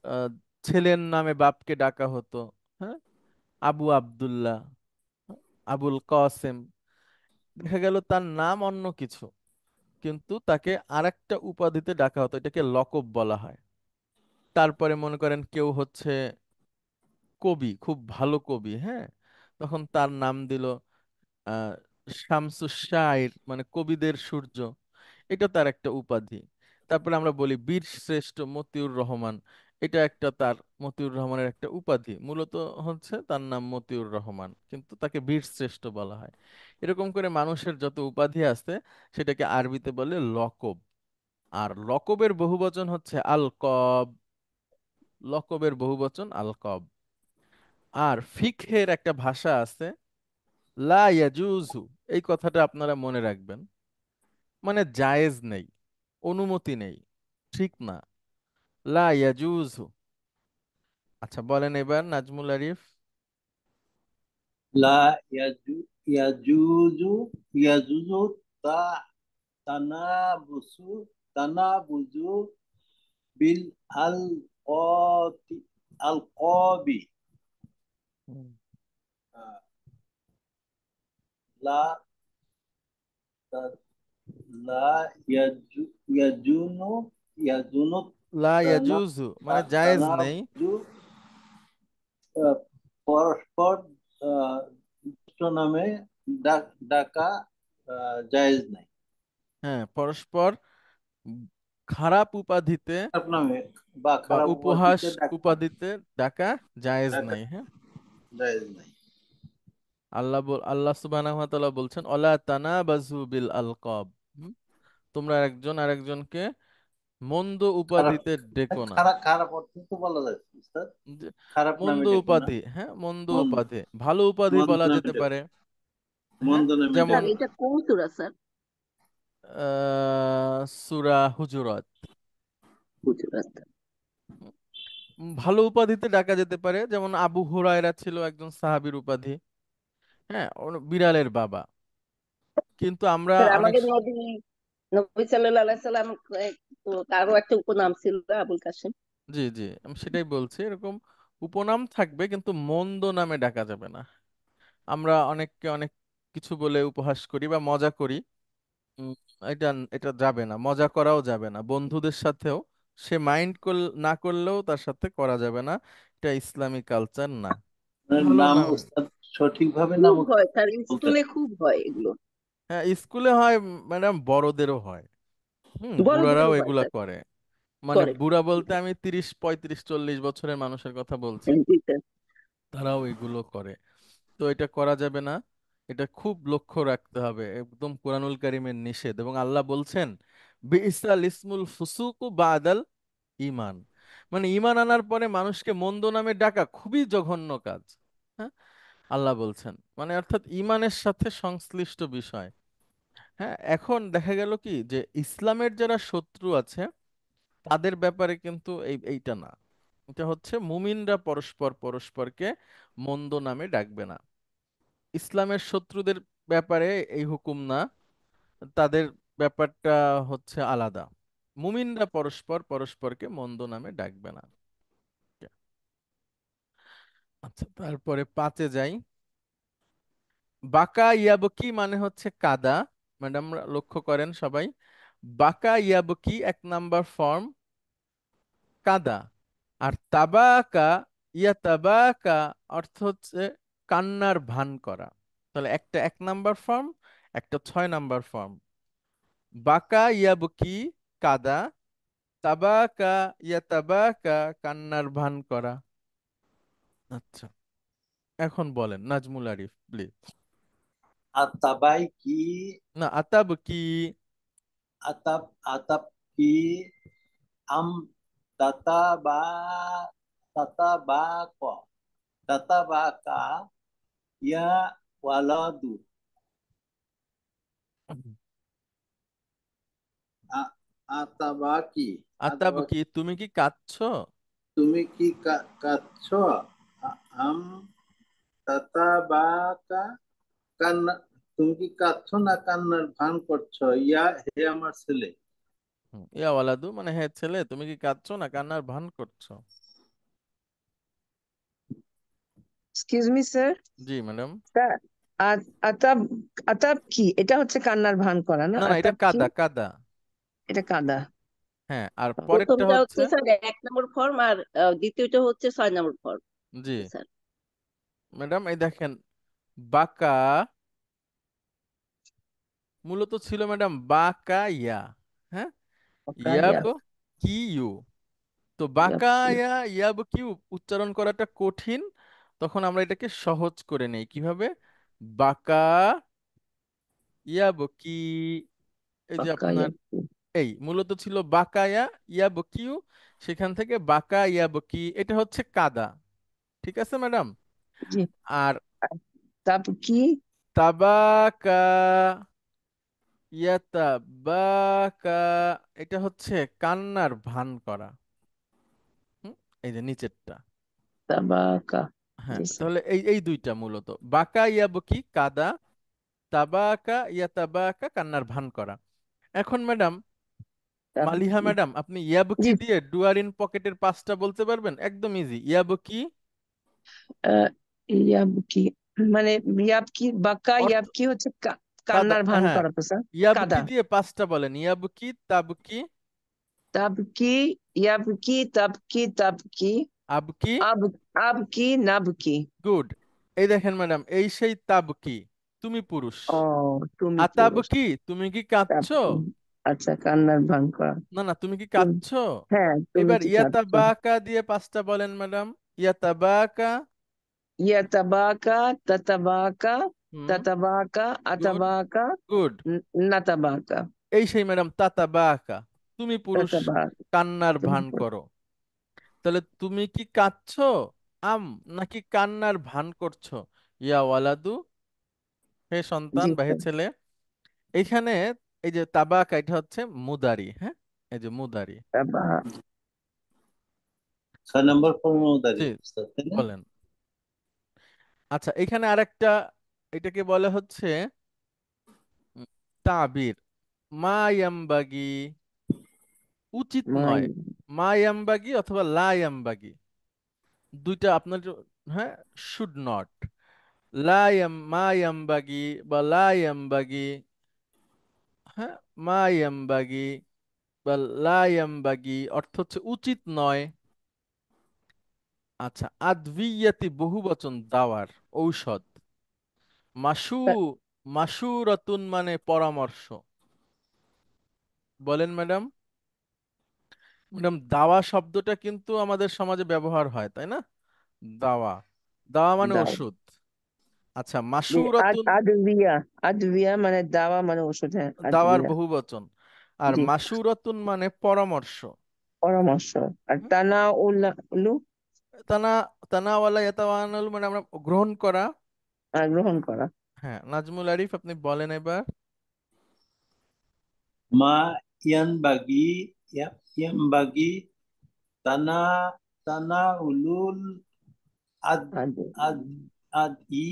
[SPEAKER 1] আহ, ছেলের নামে বাপকে ডাকা হতো। হ্যাঁ, আবু আব্দুল্লাহ, আবুল কাসেম। দেখা গেল তার নাম অন্য কিছু, কিন্তু তাকে আরেকটা উপাধিতে ডাকা হতো, এটাকে লকব বলা হয়। তারপরে মনে করেন কেউ হচ্ছে কবি, খুব ভালো কবি, হ্যাঁ, তখন তার নাম দিল আহ শামসুস শাইর, মানে কবিদের সূর্য। এটা তার একটা উপাধি। তারপরে আমরা বলি বীর শ্রেষ্ঠ মতিউর রহমান, এটা একটা তার, মতিউর রহমানের একটা উপাধি, মূলত হচ্ছে তার নাম মতিউর রহমান, কিন্তু তাকে বীর শ্রেষ্ঠ বলা হয়। এরকম করে মানুষের যত উপাধি আছে সেটাকে আরবিতে বলে লকব। আর লকবের বহুবচন হচ্ছে আলকব। লকবের বহুবচন আলকব। আর ফিকহের একটা ভাষা আছে, লা ইয়াজুজু। এই কথাটা আপনারা মনে রাখবেন, মানে জায়েজ নেই, অনুমতি নেই, ঠিক না। লা ইয়াজুজু। আচ্ছা বলেন এবার নাজমুল আরিফ।
[SPEAKER 2] লা ইয়াজুজু, ইয়াজুজু তা তানাবুসু, তানাবুজু বিল আলকবি।
[SPEAKER 1] হুম।
[SPEAKER 2] আহ, লা লা ইয়াজুনু, ইয়াজুনু
[SPEAKER 1] লা
[SPEAKER 2] তানা
[SPEAKER 1] ইয়াজুজু মানে জায়েজ নেই।
[SPEAKER 2] তানাবুজু, পরস্পর আহ, দুষ্ট নামে ডাকা জায়েজ নাই।
[SPEAKER 1] হ্যাঁ, পরস্পর উম খারাপ উপাধিতে
[SPEAKER 2] খারাপ নামে বা
[SPEAKER 1] বা
[SPEAKER 2] খারাপ
[SPEAKER 1] উপহাস
[SPEAKER 2] উপাধিতে ডাকা
[SPEAKER 1] উপাধিতে ডাকা জায়েজ
[SPEAKER 2] ডাকা
[SPEAKER 1] নাই। হ্যাঁ,
[SPEAKER 2] জায়েজ নাই।
[SPEAKER 1] আল্লাহ সুবহানাহু ওয়া তাআলা বলছেন, অলা তানাবাজু বিল আলকাব। তোমরা একজন আরেকজনকে মন্দ
[SPEAKER 2] খারাপ
[SPEAKER 1] উপাধিতে ডেকো না।
[SPEAKER 2] খারাপ খারাপ অর্থ তো বলা যাচ্ছে স্যার।
[SPEAKER 1] যে
[SPEAKER 2] খারাপ
[SPEAKER 1] মন্দ
[SPEAKER 2] নামে ডেকো না,
[SPEAKER 1] উপাধি, হ্যাঁ মন্দ
[SPEAKER 2] মন্দ
[SPEAKER 1] উপাধি, ভালো উপাধি
[SPEAKER 2] মন্দ
[SPEAKER 1] বলা
[SPEAKER 2] নামে
[SPEAKER 1] যেতে
[SPEAKER 2] ডেকো,
[SPEAKER 1] পারে। হ্যাঁ,
[SPEAKER 2] মন্দ নামে
[SPEAKER 1] যেমন
[SPEAKER 5] স্যার
[SPEAKER 2] ডেকো না।
[SPEAKER 5] এটা কোন সূরা স্যার?
[SPEAKER 1] সূরা হুজুরাত।
[SPEAKER 5] গুজরাট।
[SPEAKER 1] ভালো উপাধিতে ডাকা যেতে পারে, যেমন আবু হুরায়রা ছিল একজন সাহাবীর উপাধি। হ্যাঁ, বিড়ালের বাবা। কিন্তু আমরা
[SPEAKER 5] স্যার
[SPEAKER 1] অনেক
[SPEAKER 5] আমাদের নবী, নবী সাল্লাল্লাহু আলাইহি সাল্লাম, তো তারও একটা উপনাম ছিল আবুল কাসেম।
[SPEAKER 1] জি জি, আমি সেটাই বলছি, এরকম উপনাম থাকবে কিন্তু মন্দ নামে ডাকা যাবে না। আমরা অনেককে অনেক কিছু বলে উপহাস করি বা মজা করি। উম, এটা এটা যাবে না, মজা করাও যাবে না বন্ধুদের সাথেও। সে মাইন্ড না করলেও তার সাথে করা যাবে না, এটা ইসলামী কালচার না। ভালো
[SPEAKER 2] নাম
[SPEAKER 1] নাম।
[SPEAKER 2] উস্তাদ সঠিকভাবে নাম
[SPEAKER 5] খুব হয়
[SPEAKER 2] উচ্চারণ
[SPEAKER 5] স্যার,
[SPEAKER 2] বলতে
[SPEAKER 5] স্কুলে খুব হয় এগুলো।
[SPEAKER 1] হ্যাঁ, স্কুলে হয় ম্যাডাম, বড়দেরও হয়। বুড়ারাও
[SPEAKER 5] বড়দেরও হয়
[SPEAKER 1] এগুলা
[SPEAKER 5] স্যার,
[SPEAKER 1] করে। মানে
[SPEAKER 5] করে।
[SPEAKER 1] বুড়া বলতে আমি 30 35 40 বছরের মানুষের কথা বলছি,
[SPEAKER 5] জি স্যার।
[SPEAKER 1] তারাও এগুলো করে। তো এটা করা যাবে না। এটা খুব লক্ষ্য রাখতে হবে, একদম কোরআনুল কারীমের নিষেধ। এবং আল্লাহ বলছেন বিইসাল ইসমুল ফুসুকু বাদাল ইমান, মানে ইমান আনার পরে মানুষকে মন্দ নামে ডাকা খুবই জঘন্য কাজ। হ্যাঁ, আল্লাহ বলছেন, মানে অর্থাৎ ইমানের সাথে সংশ্লিষ্ট বিষয়। হ্যাঁ, এখন দেখা গেল কি যে ইসলামের যারা শত্রু আছে তাদের ব্যাপারে কিন্তু এইটা না, এটা হচ্ছে মুমিনরা পরস্পর পরস্পরকে মন্দ নামে ডাকবে না। ইসলামের শত্রুদের ব্যাপারে এই হুকুম না, তাদের ব্যাপারটা হচ্ছে আলাদা। মুমিনরা পরস্পর পরস্পরকে মন্দ নামে ডাকবে না। আচ্ছা, তারপরে 5-এ যাই। বাকা ইয়াবকি মানে হচ্ছে কাদা। ম্যাডাম লক্ষ্য করেন সবাই, বাকা ইয়াবকি 1 নাম্বার ফর্ম কাদা। আর তাবাকা তাবাকা অর্থ হচ্ছে কান্নার ভান করা। তাহলে একটা 1 নাম্বার ফর্ম, একটা 6 নাম্বার ফর্ম। বাকা ইয়াবকি কাদা, তাবাকা তাবাকা কান্নার ভান করা। আচ্ছা, এখন বলেন নাজমুল আরিফ প্লিজ।
[SPEAKER 2] আতাবাইকি,
[SPEAKER 1] না, আতাবকি।
[SPEAKER 2] আতাবকি, আম তাতাবা, তাতাবাক, তাতাবাকা, ইয়া ওয়ালাদু, আতাবাকি,
[SPEAKER 1] আতাবকি, তুমি কি কাঁদছো?
[SPEAKER 2] তুমি কি কাঁদছ? আম তাতাবাকা, কান্না, তুমি কি কাঁদছো না কান্নার ভান করছো? ইয়া, হে আমার ছেলে।
[SPEAKER 1] ইয়া ওয়ালাদু মানে হ্যাঁ ছেলে, তুমি কি কাঁদছো না কান্নার ভান করছো?
[SPEAKER 4] এক্সকিউজ মি স্যার,
[SPEAKER 1] জি ম্যাডাম।
[SPEAKER 4] আতাব, আতাব কি এটা হচ্ছে কান্নার ভান করা না?
[SPEAKER 1] না না, এটা
[SPEAKER 4] আতাব কি?
[SPEAKER 1] কাদা কাদা।
[SPEAKER 4] এটা কাদা।
[SPEAKER 1] হ্যাঁ, আর
[SPEAKER 4] ও,
[SPEAKER 1] পরেরটা
[SPEAKER 5] প্রথমটা
[SPEAKER 1] হচ্ছে,
[SPEAKER 5] হচ্ছে স্যার 1 নম্বর ফর্ম, আর দ্বিতীয়টা হচ্ছে 6 নম্বর ফর্ম
[SPEAKER 1] জি
[SPEAKER 5] স্যার।
[SPEAKER 1] ম্যাডাম এই দেখেন, বাকা মূলত ছিল ম্যাডাম বাকা ইয়া। হ্যাঁ,
[SPEAKER 4] ইয়া,
[SPEAKER 1] ইয়াব কি ইউ। তো
[SPEAKER 4] ইয়া,
[SPEAKER 1] বাকা ইয়া ইয়াব কি উচ্চারণ করাটা কঠিন, তখন আমরা এটাকে সহজ করে নেই কিভাবে, বাকা ইয়াব কি। এই যে
[SPEAKER 4] পাক্কা ইয়া।
[SPEAKER 1] আপনার এই মূলত ছিল বাকায়া ইয়াবকিউ, সেখান থেকে বাকা ইয়াবকি, এটা হচ্ছে কাদা। ঠিক আছে ম্যাডাম।
[SPEAKER 4] জি।
[SPEAKER 1] আর
[SPEAKER 4] তাব কি?
[SPEAKER 1] তাবাকা ইয়াতাবাকা, এটা হচ্ছে কান্নার ভান করা। হুম, এই যে নিচেরটা।
[SPEAKER 4] তাবাকা।
[SPEAKER 1] হ্যাঁ,
[SPEAKER 4] জি স্যার।
[SPEAKER 1] তাহলে এই দুইটা মূলত বাকা ইয়াবকি কাদা, তাবাকা ইয়াতাবাকা কান্নার ভান করা। এখন ম্যাডাম,
[SPEAKER 4] তাব
[SPEAKER 1] মালিহা
[SPEAKER 4] কি?
[SPEAKER 1] ম্যাডাম, আপনি ইয়াবকি
[SPEAKER 4] জি।
[SPEAKER 1] দিয়ে ডুয়ার ইন পকেটের 5টা বলতে পারবেন? একদম ইজি। ইয়াবকি
[SPEAKER 4] আহ, ইয়াব কি মানে, ইয়াব কি, বাক্কা
[SPEAKER 1] অর্থ
[SPEAKER 4] ইয়াব কি হচ্ছে
[SPEAKER 1] কাদা।
[SPEAKER 4] কান্নার ভান
[SPEAKER 1] হ্যাঁ,
[SPEAKER 4] করা তো স্যার।
[SPEAKER 1] ইয়াবকি
[SPEAKER 4] কাদা।
[SPEAKER 1] দিয়ে 5টা বলেন, ইয়াবকি, তাবকি,
[SPEAKER 4] তাব কি, ইয়াব কি, তাব কি, তাব কি,
[SPEAKER 1] আবকি।
[SPEAKER 4] আব, আব কি, নাব কি।
[SPEAKER 1] গুড। এই দেখেন ম্যাডাম, এই সেই তাবকি, তুমি পুরুষ।
[SPEAKER 4] ও, তুমি পুরুষ।
[SPEAKER 1] আতাবকি, তুমি কি
[SPEAKER 4] তাব
[SPEAKER 1] কাঁদছো?
[SPEAKER 4] কি, আচ্ছা, কান্নার ভান করা।
[SPEAKER 1] না না, তুমি কি
[SPEAKER 4] তুমি,
[SPEAKER 1] কাঁদছো?
[SPEAKER 4] হ্যাঁ, তুমি
[SPEAKER 1] এবার
[SPEAKER 4] কি কাঁদছো?
[SPEAKER 1] ইয়াতাবাকা দিয়ে 5টা বলেন ম্যাডাম। ইয়াতাবাকা।
[SPEAKER 4] ইয়াতাবাকা, তাতাবাকা,
[SPEAKER 1] হুম,
[SPEAKER 4] তাতাবাকা,
[SPEAKER 1] গুড
[SPEAKER 4] আতাবাকা,
[SPEAKER 1] গুড।
[SPEAKER 4] নাতাবাকা।
[SPEAKER 1] এই সেই ম্যাডাম তাতাবাকা, তুমি পুরুষ,
[SPEAKER 4] তাতাবাকা,
[SPEAKER 1] কান্নার
[SPEAKER 4] তুমি
[SPEAKER 1] ভান
[SPEAKER 4] পুরুষ।
[SPEAKER 1] করো। তাহলে তুমি কি কাঁদছো আম, নাকি কান্নার ভান করছো? ইয়া ওয়ালাদু, হে সন্তান
[SPEAKER 4] জি
[SPEAKER 1] বা হে
[SPEAKER 4] স্যার।
[SPEAKER 1] ছেলে। এইখানে এই যে তাবাকা, এটা হচ্ছে মুদারি। হ্যাঁ, এই যে মুদারি।
[SPEAKER 4] তাবা,
[SPEAKER 2] 6 নম্বর ফর্মও
[SPEAKER 1] জি,
[SPEAKER 2] দাঁড়িয়ে, তাই না?
[SPEAKER 1] বলেন। আচ্ছা, এখানে আরেকটা, এটাকে বলে হচ্ছে উম, তাবির, মা ইয়ামবাগি, উচিত
[SPEAKER 4] মাই,
[SPEAKER 1] নয়। মা ইয়ামবাগি অথবা লা ইয়ামবাগি, দুইটা আপনার হ্যাঁ, শুড নট। মা ইয়ামবাগি বা লা ইয়ামবাগি। হ্যাঁ, মা ইয়ামবাগি বা লা ইয়ামবাগি অর্থ হচ্ছে উচিত নয়। আচ্ছা, আদভিয়াতি বহুবচন দাওয়ার, ঔষধ। মাসু, মাসুরাতুন মানে পরামর্শ। বলেন ম্যাডাম। ম্যাডাম, দাওয়া শব্দটা কিন্তু আমাদের সমাজে ব্যবহার হয়, তাই না? দাওয়া, দাওয়া মানে
[SPEAKER 4] দাও।
[SPEAKER 1] ওষুধ। আচ্ছা, মাশুরাতুন
[SPEAKER 4] আদবিয়া, আদবিয়া মানে দাওয়া মানে ওষুধ, হ্যাঁ
[SPEAKER 1] দাওয়ার
[SPEAKER 4] আদবিয়া।
[SPEAKER 1] বহু বচন, আর
[SPEAKER 4] জি,
[SPEAKER 1] মাশুরাতুন মানে পরামর্শ।
[SPEAKER 4] পরামর্শ। আর
[SPEAKER 1] হুম?
[SPEAKER 4] তানা উল্লা উলু,
[SPEAKER 1] তানা তানাওয়ালা ইয়াতাওয়ানাল মানে আমরা গ্রহণ করা।
[SPEAKER 4] গ্রহণ করা।
[SPEAKER 1] হ্যাঁ, নাজমুল আরিফ আপনি বলেন এবার।
[SPEAKER 2] মা ইয়ানবাগি ইয়ানবাগি তানা তানা উলুল আদ
[SPEAKER 4] আদ
[SPEAKER 2] আদ আদি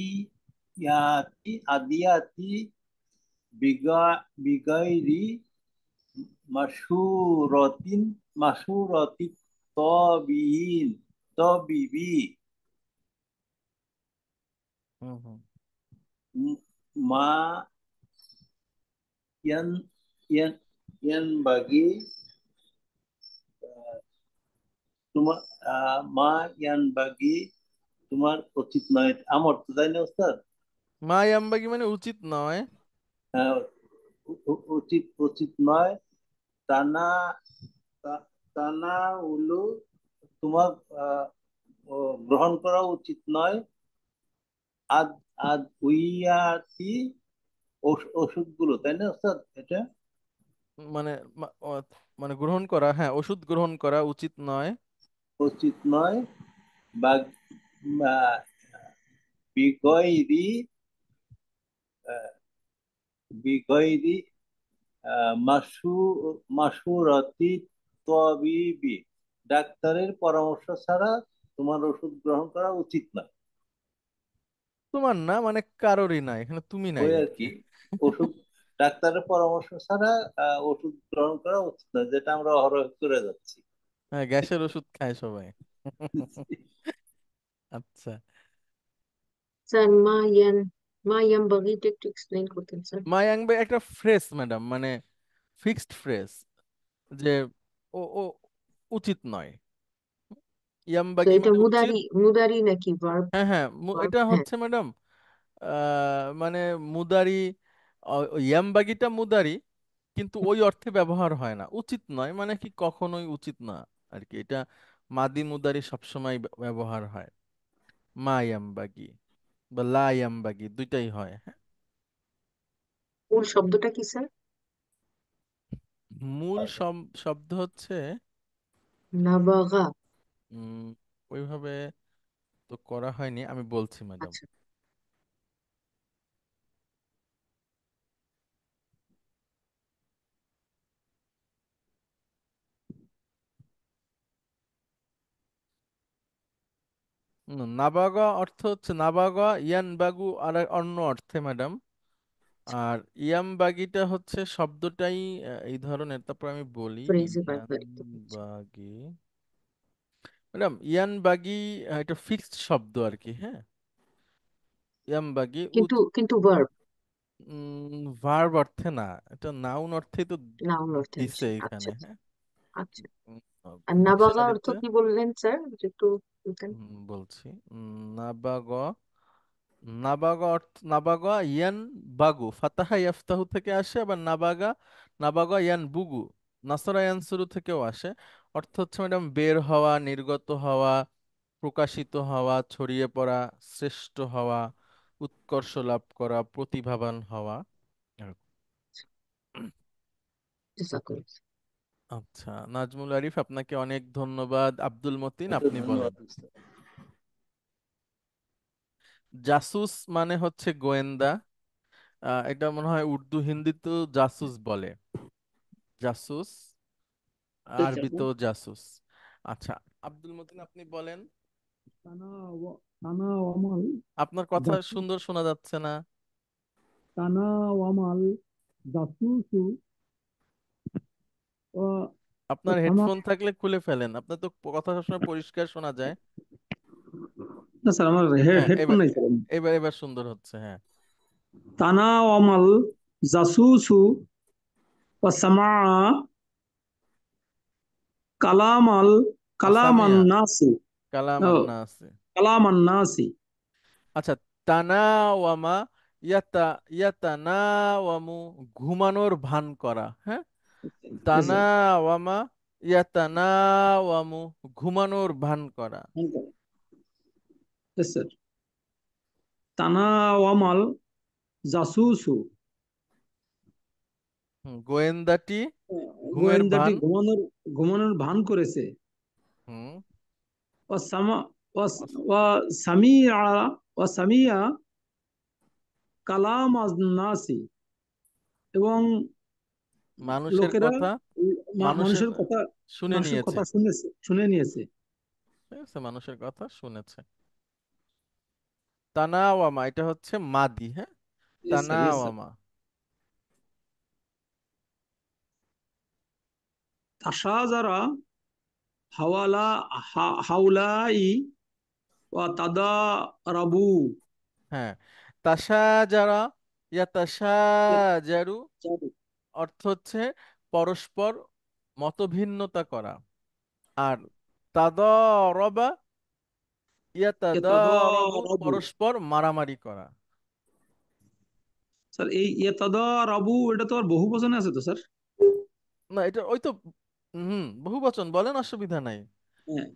[SPEAKER 2] আদিয়াতি বিগাইরি মাশুরতিন মাশুরতি তবিইন তবিবি
[SPEAKER 1] হুম হুম।
[SPEAKER 2] মা ইয়ান ইয়ান ইয়ানবাগি তোমার মা ইয়ানবাগি তোমার উচিত নয়। আমার তো তাই না ওস্তাদ?
[SPEAKER 1] মা ইয়ামবাগি মানে উচিত নয়।
[SPEAKER 2] আহ, উচিত উচিত নয়। টানা টানা উলু তোমার আহ, গ্রহণ করা উচিত নয়। আদ আদ উইয়াতি ওষুধগুলো, তাই না ওস্তাদ এটা?
[SPEAKER 1] মানে মানে গ্রহণ করা, হ্যাঁ ওষুধ গ্রহণ করা উচিত নয়।
[SPEAKER 2] উচিত নয়। বা আহ, বিগয়রি আহ, বিগয়রি মাসু মাসুরতি তবিবি ডাক্তারের পরামর্শ ছাড়া তোমার ওষুধ গ্রহণ করা উচিত না।
[SPEAKER 1] তোমার না মানে কারোরই নাই, এখানে তুমি নাই
[SPEAKER 2] ওই
[SPEAKER 1] আর
[SPEAKER 2] আর
[SPEAKER 1] কি।
[SPEAKER 2] কি, ওষুধ ডাক্তারের পরামর্শ ছাড়া ওষুধ গ্রহণ করা উচিত না, যেটা আমরা অহরহ করে যাচ্ছি।
[SPEAKER 1] হ্যাঁ, গ্যাসের ওষুধ খায় সবাই। আচ্ছা,
[SPEAKER 6] স্যার মা ইয়ান বাগিটা একটু এক্সপ্লেইন করতেন স্যার।
[SPEAKER 1] মায়াংবে একটা ফ্রেজ ম্যাডাম, মানে ফিক্সড ফ্রেজ, যে ও ও উচিত নয়।
[SPEAKER 6] তো
[SPEAKER 1] ইয়ামবাগি
[SPEAKER 6] এটা
[SPEAKER 1] মানে উচিত।
[SPEAKER 6] মুদারি নাকি ভার্ব?
[SPEAKER 1] হ্যাঁ হ্যাঁ,
[SPEAKER 6] ভার্ব,
[SPEAKER 1] এটা
[SPEAKER 6] হ্যাঁ।
[SPEAKER 1] হচ্ছে ম্যাডাম মানে মুদারি। ইয়ামবাগিটা মুদারি, কিন্তু ওই অর্থে ব্যবহার হয় না। উচিত নয় মানে কি, কখনোই উচিত না আর কি। এটা মাদি মুদারি সবসময় ব্যবহার হয়। মা ইয়ামবাগি বা লা ইয়ামবাগি দুইটাই হয়, হ্যাঁ।
[SPEAKER 6] মূল শব্দটা কি স্যার?
[SPEAKER 1] মূল শব্দ হচ্ছে
[SPEAKER 6] নাবাগা।
[SPEAKER 1] উম ওইভাবে তো করা হয়নি, আমি বলছি ম্যাডাম।
[SPEAKER 6] আচ্ছা।
[SPEAKER 1] নাবাগা অর্থ হচ্ছে নাবাগা ইয়ানবাগু আর এক অন্য অর্থে ম্যাডাম। আর ইয়ামবাগিটা হচ্ছে শব্দটাই এই ধরনের। তারপর আমি বলি
[SPEAKER 6] ফ্রেজে ব্যবহৃত হচ্ছে।
[SPEAKER 1] ইয়ানবাগি ম্যাডাম, ইয়ানবাগি এটা ফিক্সড শব্দ আর কি, হ্যাঁ। ইয়ামবাগি
[SPEAKER 6] কিন্তু কিন্তু ভার্ব,
[SPEAKER 1] ভার্ব অর্থে না, এটা নাউন অর্থেই তো
[SPEAKER 6] নাউন অর্থে
[SPEAKER 1] দিছে
[SPEAKER 6] আছে। আচ্ছা
[SPEAKER 1] এখানে,
[SPEAKER 6] আচ্ছা
[SPEAKER 1] হ্যাঁ।
[SPEAKER 6] আচ্ছা।
[SPEAKER 1] উম,
[SPEAKER 6] আর নাবাগা অর্থ
[SPEAKER 1] ডিকশনারিতে
[SPEAKER 6] কি বললেন স্যার, একটু বলতেন?
[SPEAKER 1] বলছি। নাবাগা নাবাগা অর্থ নাবাগা ইয়ান বাগু, ফাতাহা ইয়াফতাহু থেকে আসে। আবার নাবাগা নাবাগা ইয়ান বুগু, নাসরা ইয়ানসুরু থেকেও আসে। অর্থ হচ্ছে ম্যাডাম বের হওয়া, নির্গত হওয়া, প্রকাশিত হওয়া, ছড়িয়ে পড়া, শ্রেষ্ঠ হওয়া, উৎকর্ষ লাভ করা, প্রতিভাবান হওয়া, এরকম।
[SPEAKER 6] জাযাকাল্লাহ।
[SPEAKER 1] আচ্ছা, নাজমুল আরিফ আপনাকে অনেক ধন্যবাদ। আব্দুল মতিন
[SPEAKER 2] আচ্ছা,
[SPEAKER 1] আপনি বলেন।
[SPEAKER 2] ধন্যবাদ ওস্তাদ।
[SPEAKER 1] জাসুস মানে হচ্ছে গোয়েন্দা। এটা মনে হয় উর্দু হিন্দিতেও জাসুস বলে। জাসুস, আরবিতেও জাসুস। আচ্ছা, আব্দুল মতিন আপনি বলেন।
[SPEAKER 3] তানা তানা ওয়ামাল
[SPEAKER 1] আপনার কথা
[SPEAKER 3] জাসু
[SPEAKER 1] সুন্দর শোনা যাচ্ছে না।
[SPEAKER 3] তানা ওয়ামাল জাসুসু ও ও
[SPEAKER 1] আপনার
[SPEAKER 3] সামা।
[SPEAKER 1] হেডফোন থাকলে খুলে ফেলেন, আপনার তো কথা সবসময় পরিষ্কার শোনা যায়।
[SPEAKER 3] না স্যার, আমার
[SPEAKER 1] হ্যাঁ,
[SPEAKER 3] হেডফোন
[SPEAKER 1] এবার
[SPEAKER 3] নাই স্যার।
[SPEAKER 1] এবার এবার সুন্দর হচ্ছে, হ্যাঁ।
[SPEAKER 3] তানা ওয়ামাল জাসুসু ও সামা কালামাল কালামান
[SPEAKER 1] অসামিয়া
[SPEAKER 3] নাসি। ও
[SPEAKER 1] কালামান নাসি।
[SPEAKER 3] কালামান নাসি।
[SPEAKER 1] আচ্ছা, তানাওয়ামা ইয়াতা ইয়াতানাওয়ামু ঘুমানোর ভান করা, হ্যাঁ।
[SPEAKER 3] Yes, sir.
[SPEAKER 1] তানাওয়ামা ইয়াতানাওয়ামু ঘুমানোর ভান করা।
[SPEAKER 3] Yes, sir. তানাওয়ামাল জাসুসু,
[SPEAKER 1] গোয়েন্দাটি ঘুমের
[SPEAKER 3] গোয়েন্দাটি
[SPEAKER 1] ভান।
[SPEAKER 3] ঘুমানোর ভান করেছে।
[SPEAKER 1] হুম
[SPEAKER 3] ওয়াসামা ওয়াসামিয়া ওয়াসামিয়া কালাম নাসি, এবং
[SPEAKER 1] মানুষের
[SPEAKER 3] লোকেরা
[SPEAKER 1] কথা মানুষের
[SPEAKER 3] মানুষের কথা
[SPEAKER 1] শুনে নিয়েছে।
[SPEAKER 3] শুনে নিয়েছে।
[SPEAKER 1] ঠিক আছে, মানুষের কথা শুনেছে। তানাওয়ামা এটা হচ্ছে মাদি, হ্যাঁ,
[SPEAKER 3] ইয়েস স্যার, ইয়েস স্যার।
[SPEAKER 1] তানাওয়ামা।
[SPEAKER 3] তাশাজারা হাওয়ালা হাউলাই ওয়া তাদারাবু।
[SPEAKER 1] হ্যাঁ, তাশাজারা ইয়াতাশাজারু অর্থ হচ্ছে পরস্পর মতভিন্নতা করা, আর তাদারবা ইয়াতাদারাবু
[SPEAKER 3] ইয়াতাদারাবু।
[SPEAKER 1] পরস্পর মারামারি করা।
[SPEAKER 3] স্যার এই ইয়াতাদারাবু এটা তো আর বহু বচনে আছে তো স্যার?
[SPEAKER 1] না, এটা ওই তো বহু বচন, বলেন, অসুবিধা নাই।
[SPEAKER 3] হ্যাঁ,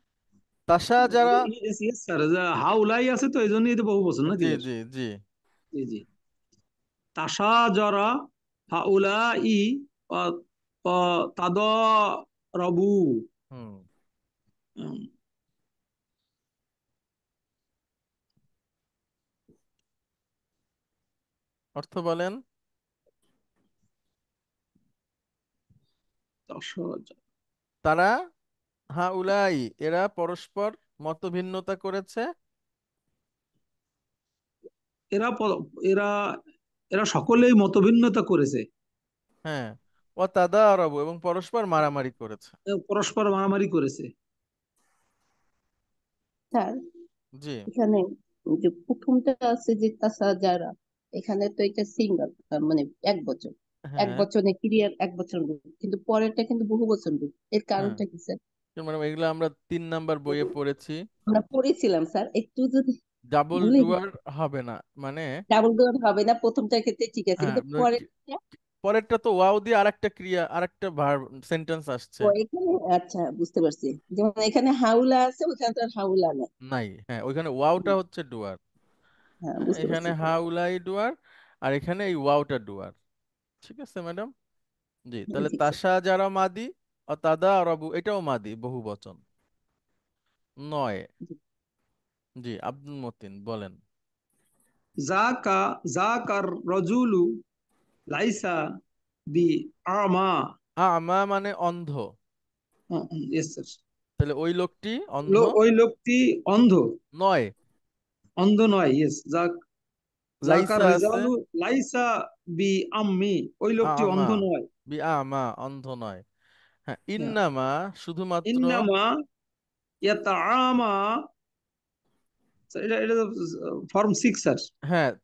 [SPEAKER 1] তাশাজারা,
[SPEAKER 3] ইয়েস ইয়েস স্যার, হাউলাই আছে তো এই জন্যই তো বহু বচন নাকি
[SPEAKER 1] জি
[SPEAKER 3] স্যার?
[SPEAKER 1] জি জি।
[SPEAKER 3] জি জি। তাশাজারা হাউলাই ওয়া তাদারাবু।
[SPEAKER 1] হুম
[SPEAKER 3] হুম,
[SPEAKER 1] অর্থ বলেন।
[SPEAKER 3] তাশাজারা।
[SPEAKER 1] তারা হাউলাই এরা পরস্পর মতভিন্নতা করেছে।
[SPEAKER 3] এরা এরা এরা সকলেই মতভিন্নতা করেছে,
[SPEAKER 1] হ্যাঁ, ও তাদারাবু এবং পরস্পর মারামারি করেছে।
[SPEAKER 3] পরস্পর মারামারি করেছে।
[SPEAKER 5] স্যার
[SPEAKER 1] জি
[SPEAKER 5] এখানে যে প্রথমটা আছে যে তাসাজারা, এখানে তো এটা সিঙ্গেল, মানে এক বচন, এক
[SPEAKER 1] হ্যাঁ
[SPEAKER 5] বচনে ক্রিয়ার এক বচন রূপ, কিন্তু পরেরটা কিন্তু বহু বচন রূপ। এর
[SPEAKER 1] হ্যাঁ,
[SPEAKER 5] কারণটা কি স্যার?
[SPEAKER 1] ম্যাডাম এগুলো আমরা 3 নাম্বার বইয়ে পড়েছি।
[SPEAKER 5] আমরা পড়েছিলাম স্যার, একটু যদি
[SPEAKER 1] ডাবল
[SPEAKER 5] ভুলে
[SPEAKER 1] ডুয়ার হবে না মানে।
[SPEAKER 5] ডাবল ডোর হবে না, প্রথমটার ক্ষেত্রে ঠিক আছে,
[SPEAKER 1] হ্যাঁ,
[SPEAKER 5] কিন্তু পরেরটা
[SPEAKER 1] পরেরটা তো ওয়াও দিয়ে আরেকটা ক্রিয়া, আরেকটা ভার্ব সেন্টেন্স আসছে।
[SPEAKER 5] ও এখানে, আচ্ছা বুঝতে পারছি। যেমন এখানে হাউলা আছে, ওখানে তো আর হাউলা নাই।
[SPEAKER 1] নাই, হ্যাঁ, ওইখানে ওয়াওটা হচ্ছে ডুয়ার।
[SPEAKER 5] হ্যাঁ
[SPEAKER 1] হ্যাঁ,
[SPEAKER 5] বুঝতে
[SPEAKER 1] এখানে
[SPEAKER 5] পারছি।
[SPEAKER 1] হাউলাই ডুয়ার, আর এখানে এই ওয়াওটা ডুয়ার। ঠিক আছে ম্যাডাম। জি,
[SPEAKER 5] হ্যাঁ,
[SPEAKER 1] তাহলে
[SPEAKER 5] জি স্যার।
[SPEAKER 1] তাসা যারা মাদি, ও তাদা আরবু এটাও মাদি, বহু বচন নয়। জি, আব্দুল মতিন বলেন।
[SPEAKER 3] জাকার রজুলু লাইসা বি আমা।
[SPEAKER 1] আমা মানে অন্ধ,
[SPEAKER 3] ইয়েস স্যার।
[SPEAKER 1] তাহলে ওই লোকটি অন্ধ
[SPEAKER 3] ওই লোকটি অন্ধ,
[SPEAKER 1] নয়।
[SPEAKER 3] অন্ধ নয়। ইয়েস, জাকার
[SPEAKER 1] লাইসা আছে,
[SPEAKER 3] রেজালু লাইসা বি আম্মি, ওই লোকটি
[SPEAKER 1] আমা,
[SPEAKER 3] অন্ধ নয়।
[SPEAKER 1] বি আমা অন্ধ নয়। হ্যাঁ,
[SPEAKER 3] হ্যাঁ।
[SPEAKER 1] ইন্নামা শুধুমাত্র।
[SPEAKER 3] ইন্নামা ইয়াতাআমা, স্যার এটা এটা ফর্ম 6 স্যার।
[SPEAKER 1] হ্যাঁ,
[SPEAKER 3] ইন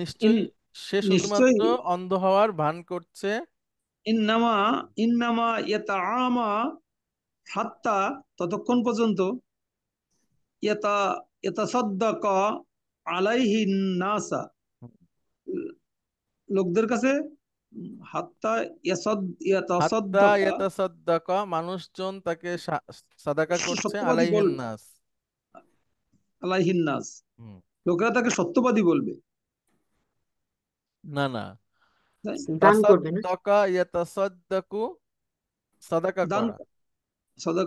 [SPEAKER 1] নিশ্চয়ই সে শুধুমাত্র
[SPEAKER 3] নিশ্চয়ই
[SPEAKER 1] অন্ধ হওয়ার ভান করছে।
[SPEAKER 3] ইন্নামা ইন্নামা ইয়াতাআমা হাত্তা, ততক্ষণ পর্যন্ত ইয়াতা ইয়াতাসাদ্দাকা আলাইহিন নাসা, লোকদের কাছে হাত্তা
[SPEAKER 1] হাত্তা
[SPEAKER 3] ইয়াতাসাদ্দাকা,
[SPEAKER 1] ইয়াতাসাদ্দাকা মানুষজন তাকে সাদাকা করছে,
[SPEAKER 3] সত্যবাদী
[SPEAKER 1] আলাইহিন
[SPEAKER 3] বলবে,
[SPEAKER 1] নাস।
[SPEAKER 3] আলাইহিন নাস,
[SPEAKER 1] হুম,
[SPEAKER 3] লোকেরা তাকে সত্যবাদী বলবে।
[SPEAKER 1] না না,
[SPEAKER 3] তাই না?
[SPEAKER 6] দান করবে না?
[SPEAKER 1] তাসাদ্দাকা ইয়াতাসাদ্দাকু সাদাকা
[SPEAKER 3] দান
[SPEAKER 1] করা।
[SPEAKER 3] সদা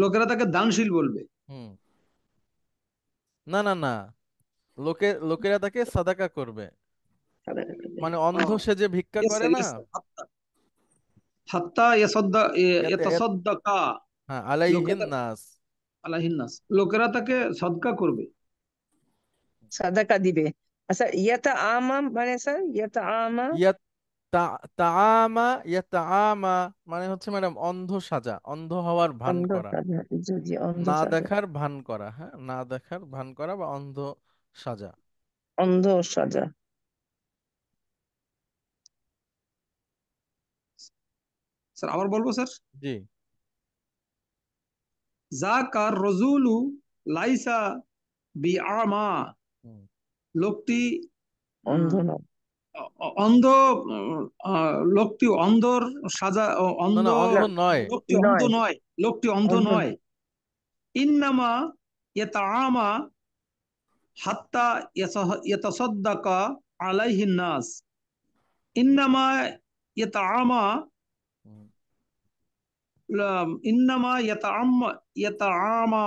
[SPEAKER 3] লোকেরা তাকে দানশীল বলবে।
[SPEAKER 1] হুম, না না না, লোকেরা তাকে সাদাকা করবে, মানে অন্ধ সে যে ভিক্ষা
[SPEAKER 3] ইয়েস
[SPEAKER 1] করে
[SPEAKER 3] স্যার,
[SPEAKER 1] না।
[SPEAKER 3] Yes sir. হাত্তা
[SPEAKER 1] এতে
[SPEAKER 3] ইয়াতাসাদ্দাকা,
[SPEAKER 1] হ্যাঁ, আলাইহিন
[SPEAKER 3] লোকেরা
[SPEAKER 1] নাস।
[SPEAKER 3] আলাইহিন নাস, লোকেরা তাকে সদকা করবে।
[SPEAKER 4] সাদাকা দিবে। আচ্ছা, ইয়াতা আমা মানে স্যার, ইয়াতা আমা
[SPEAKER 1] ইয়াত তাআমা ইয়াতাআমা মানে হচ্ছে ম্যাডাম অন্ধ সাজা, অন্ধ হওয়ার ভান
[SPEAKER 4] অন্ধ
[SPEAKER 1] করা,
[SPEAKER 4] সাজা, জি জি, অন্ধ
[SPEAKER 1] না
[SPEAKER 4] সাজা,
[SPEAKER 1] দেখার ভান করা। হ্যাঁ, না দেখার ভান করা বা অন্ধ সাজা।
[SPEAKER 4] অন্ধ সাজা।
[SPEAKER 3] স্যার আবার বলবো স্যার।
[SPEAKER 1] জি,
[SPEAKER 3] জাকার রজুলু লাইসা বিআমা,
[SPEAKER 1] হুম।
[SPEAKER 3] লোকটি
[SPEAKER 4] অন্ধ
[SPEAKER 3] উম,
[SPEAKER 4] নয়।
[SPEAKER 3] অন্ধ, লোকটি অন্ধর সাজা,
[SPEAKER 1] না
[SPEAKER 3] অন্ধ,
[SPEAKER 1] না, অন্ধ
[SPEAKER 4] না,
[SPEAKER 1] নয়।
[SPEAKER 3] লোকটি অন্ধ
[SPEAKER 4] নয়,
[SPEAKER 3] নয়, লোকটি অন্ধ
[SPEAKER 4] অন্ধ
[SPEAKER 3] নয়।
[SPEAKER 4] নয়।
[SPEAKER 3] ইন্নামা ইয়াতাআমা হাত্তা ইয়াতাসাদ্দাকা আলাইহিন নাস ইন্নামা ইয়াতাআমা
[SPEAKER 1] হুম,
[SPEAKER 3] ইন্নামা ইয়াতাআমা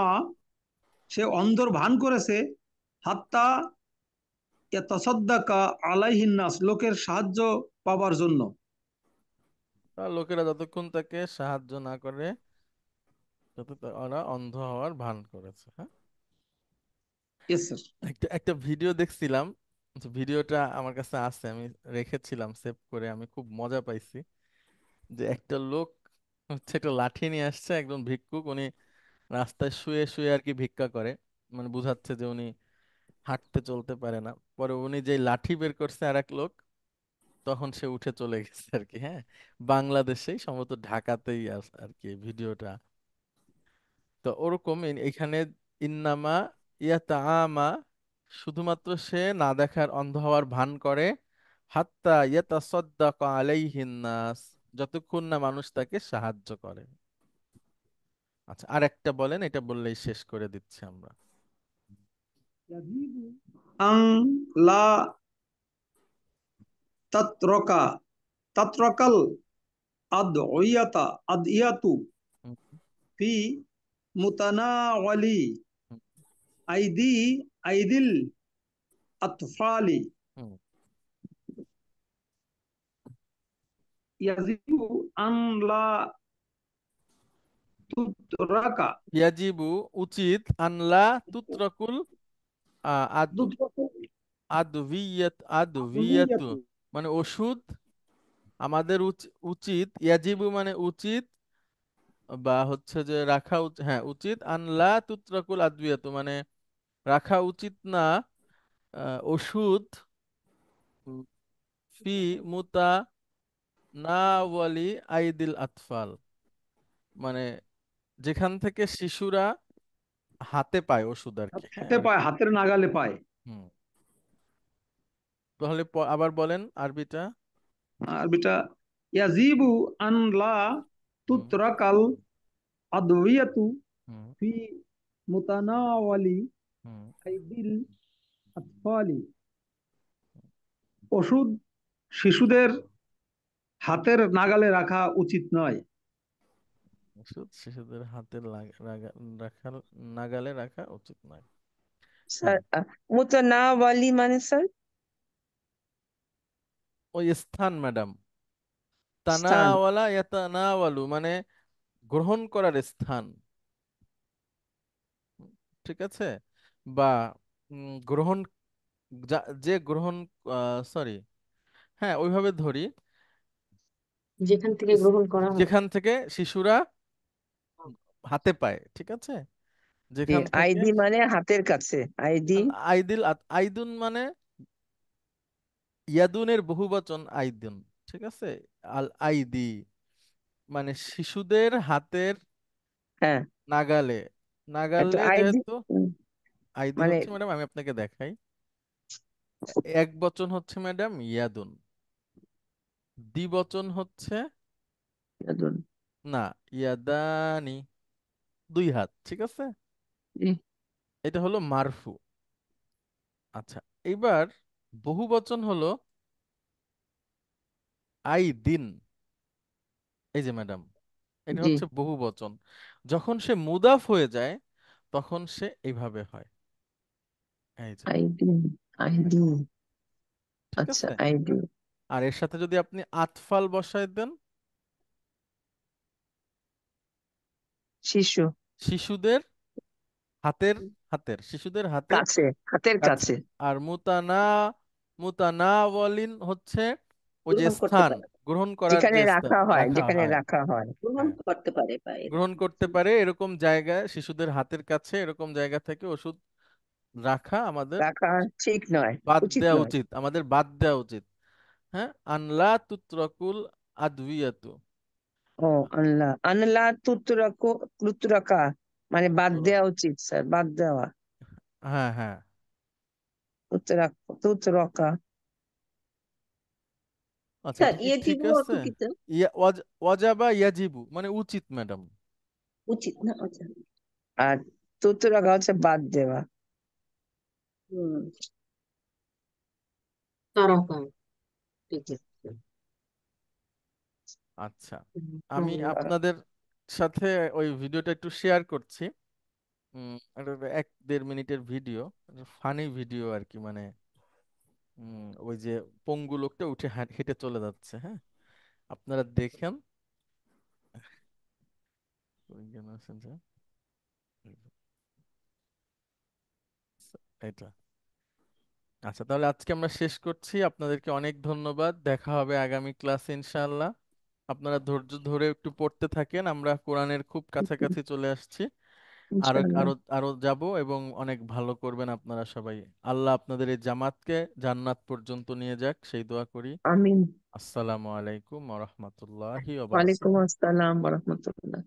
[SPEAKER 3] সে অন্ধর ভান করেছে হাত্তা ইয়াতাসাদ্দাকা আলাইহিন নাস লোকের সাহায্য পাবার জন্য।
[SPEAKER 1] তা লোকেরা যতক্ষণ তাকে সাহায্য না করে ওরা অন্ধ হওয়ার ভান করেছে। হ্যাঁ,
[SPEAKER 3] ইয়েস স্যার।
[SPEAKER 1] একটা একটা ভিডিও দেখছিলাম, তো ভিডিওটা আমার কাছে আছে, আমি রেখেছিলাম সেভ করে, আমি খুব মজা পাইছি। যে একটা লোক হচ্ছে একটা লাঠি নিয়ে আসছে, একজন ভিক্ষুক, উনি রাস্তায় শুয়ে শুয়ে আর কি ভিক্ষা করে, মানে বুঝাচ্ছে যে উনি হাঁটতে চলতে পারে না। পরে উনি যে লাঠি বের করছে আর এক লোক, তখন সে উঠে চলে গেছে আর কি। হ্যাঁ, বাংলাদেশেই সম্ভবত ঢাকাতেই আর কি ভিডিওটা। তো ওরকম এখানে ইন্নামা ইয়াতাআমা, শুধুমাত্র সে না দেখার অন্ধ হওয়ার ভান করে, হাত্তা ইয়াতাসাদ্দাকা আলাইহিন নাস, যতক্ষণ না মানুষ তাকে সাহায্য করে। আচ্ছা, আর একটা বলেন, এটা বললেই শেষ করে দিচ্ছি আমরা।
[SPEAKER 3] আং লা তাতরকা তাতরাকাল আদিয়াতু
[SPEAKER 1] হুম,
[SPEAKER 3] ফি মুতানাওয়ালি
[SPEAKER 1] হুম,
[SPEAKER 3] আইদি আইদিল আতফালি
[SPEAKER 1] হুম।
[SPEAKER 3] ইয়াজিবু আন লা তুতরাকা
[SPEAKER 1] ইয়াজিবু, উচিত, আনলা তুত্রকুল আদু আদভিয়াতু
[SPEAKER 3] আদুইয়াতু
[SPEAKER 1] মানে ওষুধ, আমাদের উচিত, ইয়াজিবু মানে উচিত, বা হচ্ছে যে রাখা হ্যাঁ উচিত, আনলা তুত্রাকুল আদবিয়াতু মানে রাখা উচিত না ওষুধ, উম, ফি মুতা না ওয়ালি আইদিল আতফাল, মানে যেখান থেকে শিশুরা হাতে পায় ওষুধ আর কি। হ্যাঁ
[SPEAKER 3] হাতে পায়, হাতের নাগালে পায়।
[SPEAKER 1] হুম, তাহলে আবার বলেন আরবিটা।
[SPEAKER 3] আরবিটা ইয়াজিবু আন লা
[SPEAKER 1] হুম,
[SPEAKER 3] তুতরাকাল আদউইয়াতু
[SPEAKER 1] হুম,
[SPEAKER 3] ফি মুতানাওয়ালি
[SPEAKER 1] হুম।
[SPEAKER 3] আইদিল আতফালি, ওষুধ শিশুদের হাতের নাগালে রাখা উচিত নয়।
[SPEAKER 1] ওষুধ শিশুদের হাতের রাখা নাগালে রাখা উচিত নয়।
[SPEAKER 4] স্যার
[SPEAKER 1] হ্যাঁ,
[SPEAKER 4] মুতানাওয়ালি মানে স্যার
[SPEAKER 1] ওই স্থান ম্যাডাম,
[SPEAKER 4] স্থান।
[SPEAKER 1] তানাওয়ালা ইয়াতানাওয়ালু মানে গ্রহণ করার স্থান। ঠিক আছে, বা গ্রহণ, যে গ্রহণ, সরি, হ্যাঁ ওইভাবে ধরি,
[SPEAKER 6] যেখান থেকে
[SPEAKER 1] ইস-
[SPEAKER 6] গ্রহণ করা হয়।
[SPEAKER 1] যেখান থেকে শিশুরা হাতে পায়। ঠিক আছে,
[SPEAKER 4] জি,
[SPEAKER 1] যেখান থেকে
[SPEAKER 4] আইডি মানে হাতের কাছে, আইডি।
[SPEAKER 1] আইদিল আইদুন মানে ইয়াদুনের বহুবচন আইদুন। ঠিক আছে, আল আইদি মানে শিশুদের হাতের
[SPEAKER 4] হ্যাঁ,
[SPEAKER 1] নাগালে,
[SPEAKER 4] তো
[SPEAKER 1] নাগালে
[SPEAKER 4] আইডি
[SPEAKER 1] যেহেতু আইদি
[SPEAKER 4] মানে
[SPEAKER 1] হচ্ছে ম্যাডাম, আমি আপনাকে দেখাই, এক বচন হচ্ছে ম্যাডাম ইয়াদুন, দ্বিবচন হচ্ছে না ইয়াদানি, দুই হাত। ঠিক আছে,
[SPEAKER 4] জি,
[SPEAKER 1] এটা হলো মারফু। আচ্ছা, এবার বহুবচন হলো আই দিন। এই যে ম্যাডাম, এটা
[SPEAKER 4] জি,
[SPEAKER 1] হচ্ছে বহুবচন, যখন সে মুদাফ হয়ে যায় তখন সে এইভাবে হয়, এই যে।
[SPEAKER 4] ID, ID.
[SPEAKER 1] ঠিক
[SPEAKER 4] আচ্ছা,
[SPEAKER 1] আছে,
[SPEAKER 4] আইডি
[SPEAKER 1] আর এর সাথে যদি আপনি আতফাল বসায় দেন,
[SPEAKER 4] শিশু
[SPEAKER 1] শিশুদের হাতের, শিশুদের হাতের
[SPEAKER 4] কাছে, হাতের
[SPEAKER 1] কাছে।
[SPEAKER 4] কাছে
[SPEAKER 1] আর মুতানাওয়ালিন হচ্ছে ওই যে
[SPEAKER 5] গ্রহণ করতে
[SPEAKER 1] স্থান,
[SPEAKER 5] পারে,
[SPEAKER 1] গ্রহণ করার
[SPEAKER 4] যেখানে
[SPEAKER 1] যে স্থান
[SPEAKER 4] রাখা হয়,
[SPEAKER 1] রাখা
[SPEAKER 4] যেখানে
[SPEAKER 1] হয়।
[SPEAKER 4] রাখা হয়।
[SPEAKER 5] গ্রহণ
[SPEAKER 1] হ্যাঁ,
[SPEAKER 5] করতে পারে বা
[SPEAKER 1] গ্রহণ
[SPEAKER 5] এরকম।
[SPEAKER 1] করতে পারে এরকম জায়গায়, শিশুদের হাতের কাছে এরকম জায়গা থেকে ওষুধ রাখা আমাদের
[SPEAKER 4] রাখা ঠিক নয়,
[SPEAKER 1] বাদ
[SPEAKER 4] উচিত
[SPEAKER 1] দেওয়া
[SPEAKER 4] নয়।
[SPEAKER 1] উচিত, আমাদের বাদ দেওয়া উচিত। হ্যাঁ, আনলা তুত্রাকুল আদবিয়াতু।
[SPEAKER 4] ও আল্লাহ, আনলা তুতরাকা মানে বাদ দেওয়া উচিত স্যার, বাদ দেওয়া।
[SPEAKER 1] হ্যাঁ, হ্যাঁ।
[SPEAKER 4] তুতরকা।
[SPEAKER 1] আচ্ছা,
[SPEAKER 5] স্যার
[SPEAKER 1] এটা কি ঠিক
[SPEAKER 5] ইয়াজিবু অর্থ
[SPEAKER 1] আছে?
[SPEAKER 5] কি স্যার?
[SPEAKER 1] ওয়াজাবা ইয়াজিবু মানে উচিত ম্যাডাম।
[SPEAKER 5] উচিত না, আচ্ছা।
[SPEAKER 4] আর তুতরকা হচ্ছে বাদ দেওয়া।
[SPEAKER 5] হুম।
[SPEAKER 6] তারা পায়। ঠিক আছে।
[SPEAKER 1] আচ্ছা, আমি আপনাদের সাথে ওই ভিডিওটা একটু শেয়ার করছি। এটা 1-1.5 মিনিটের ভিডিও, ফানি ভিডিও আর কি, মানে ওই যে পঙ্গু লোকটা উঠে হেঁটে চলে যাচ্ছে, হ্যাঁ, আপনারা দেখেন। ওই কেন আছেন যে? এটা আচ্ছা, তাহলে আজকে আমরা শেষ করছি। আপনাদেরকে অনেক ধন্যবাদ, দেখা হবে আগামী ক্লাসে ইনশাআল্লাহ। আপনারা ধৈর্য ধরে একটু পড়তে থাকেন, আমরা কোরআনের খুব কাছাকাছি চলে আসছি। আরো
[SPEAKER 4] ইনশাআল্লাহ।
[SPEAKER 1] আরো আরো যাব, এবং অনেক ভালো করবেন আপনারা সবাই। আল্লাহ আপনাদের এই জামাতকে জান্নাত পর্যন্ত নিয়ে যাক, সেই দোয়া করি।
[SPEAKER 4] আমিন।
[SPEAKER 1] আসসালামু আলাইকুম ওয়া রাহমাতুল্লাহি ওয়া
[SPEAKER 4] ওয়ালাইকুম
[SPEAKER 1] বারাকাতুহু।
[SPEAKER 4] আসসালাম ওয়া রাহমাতুল্লাহ।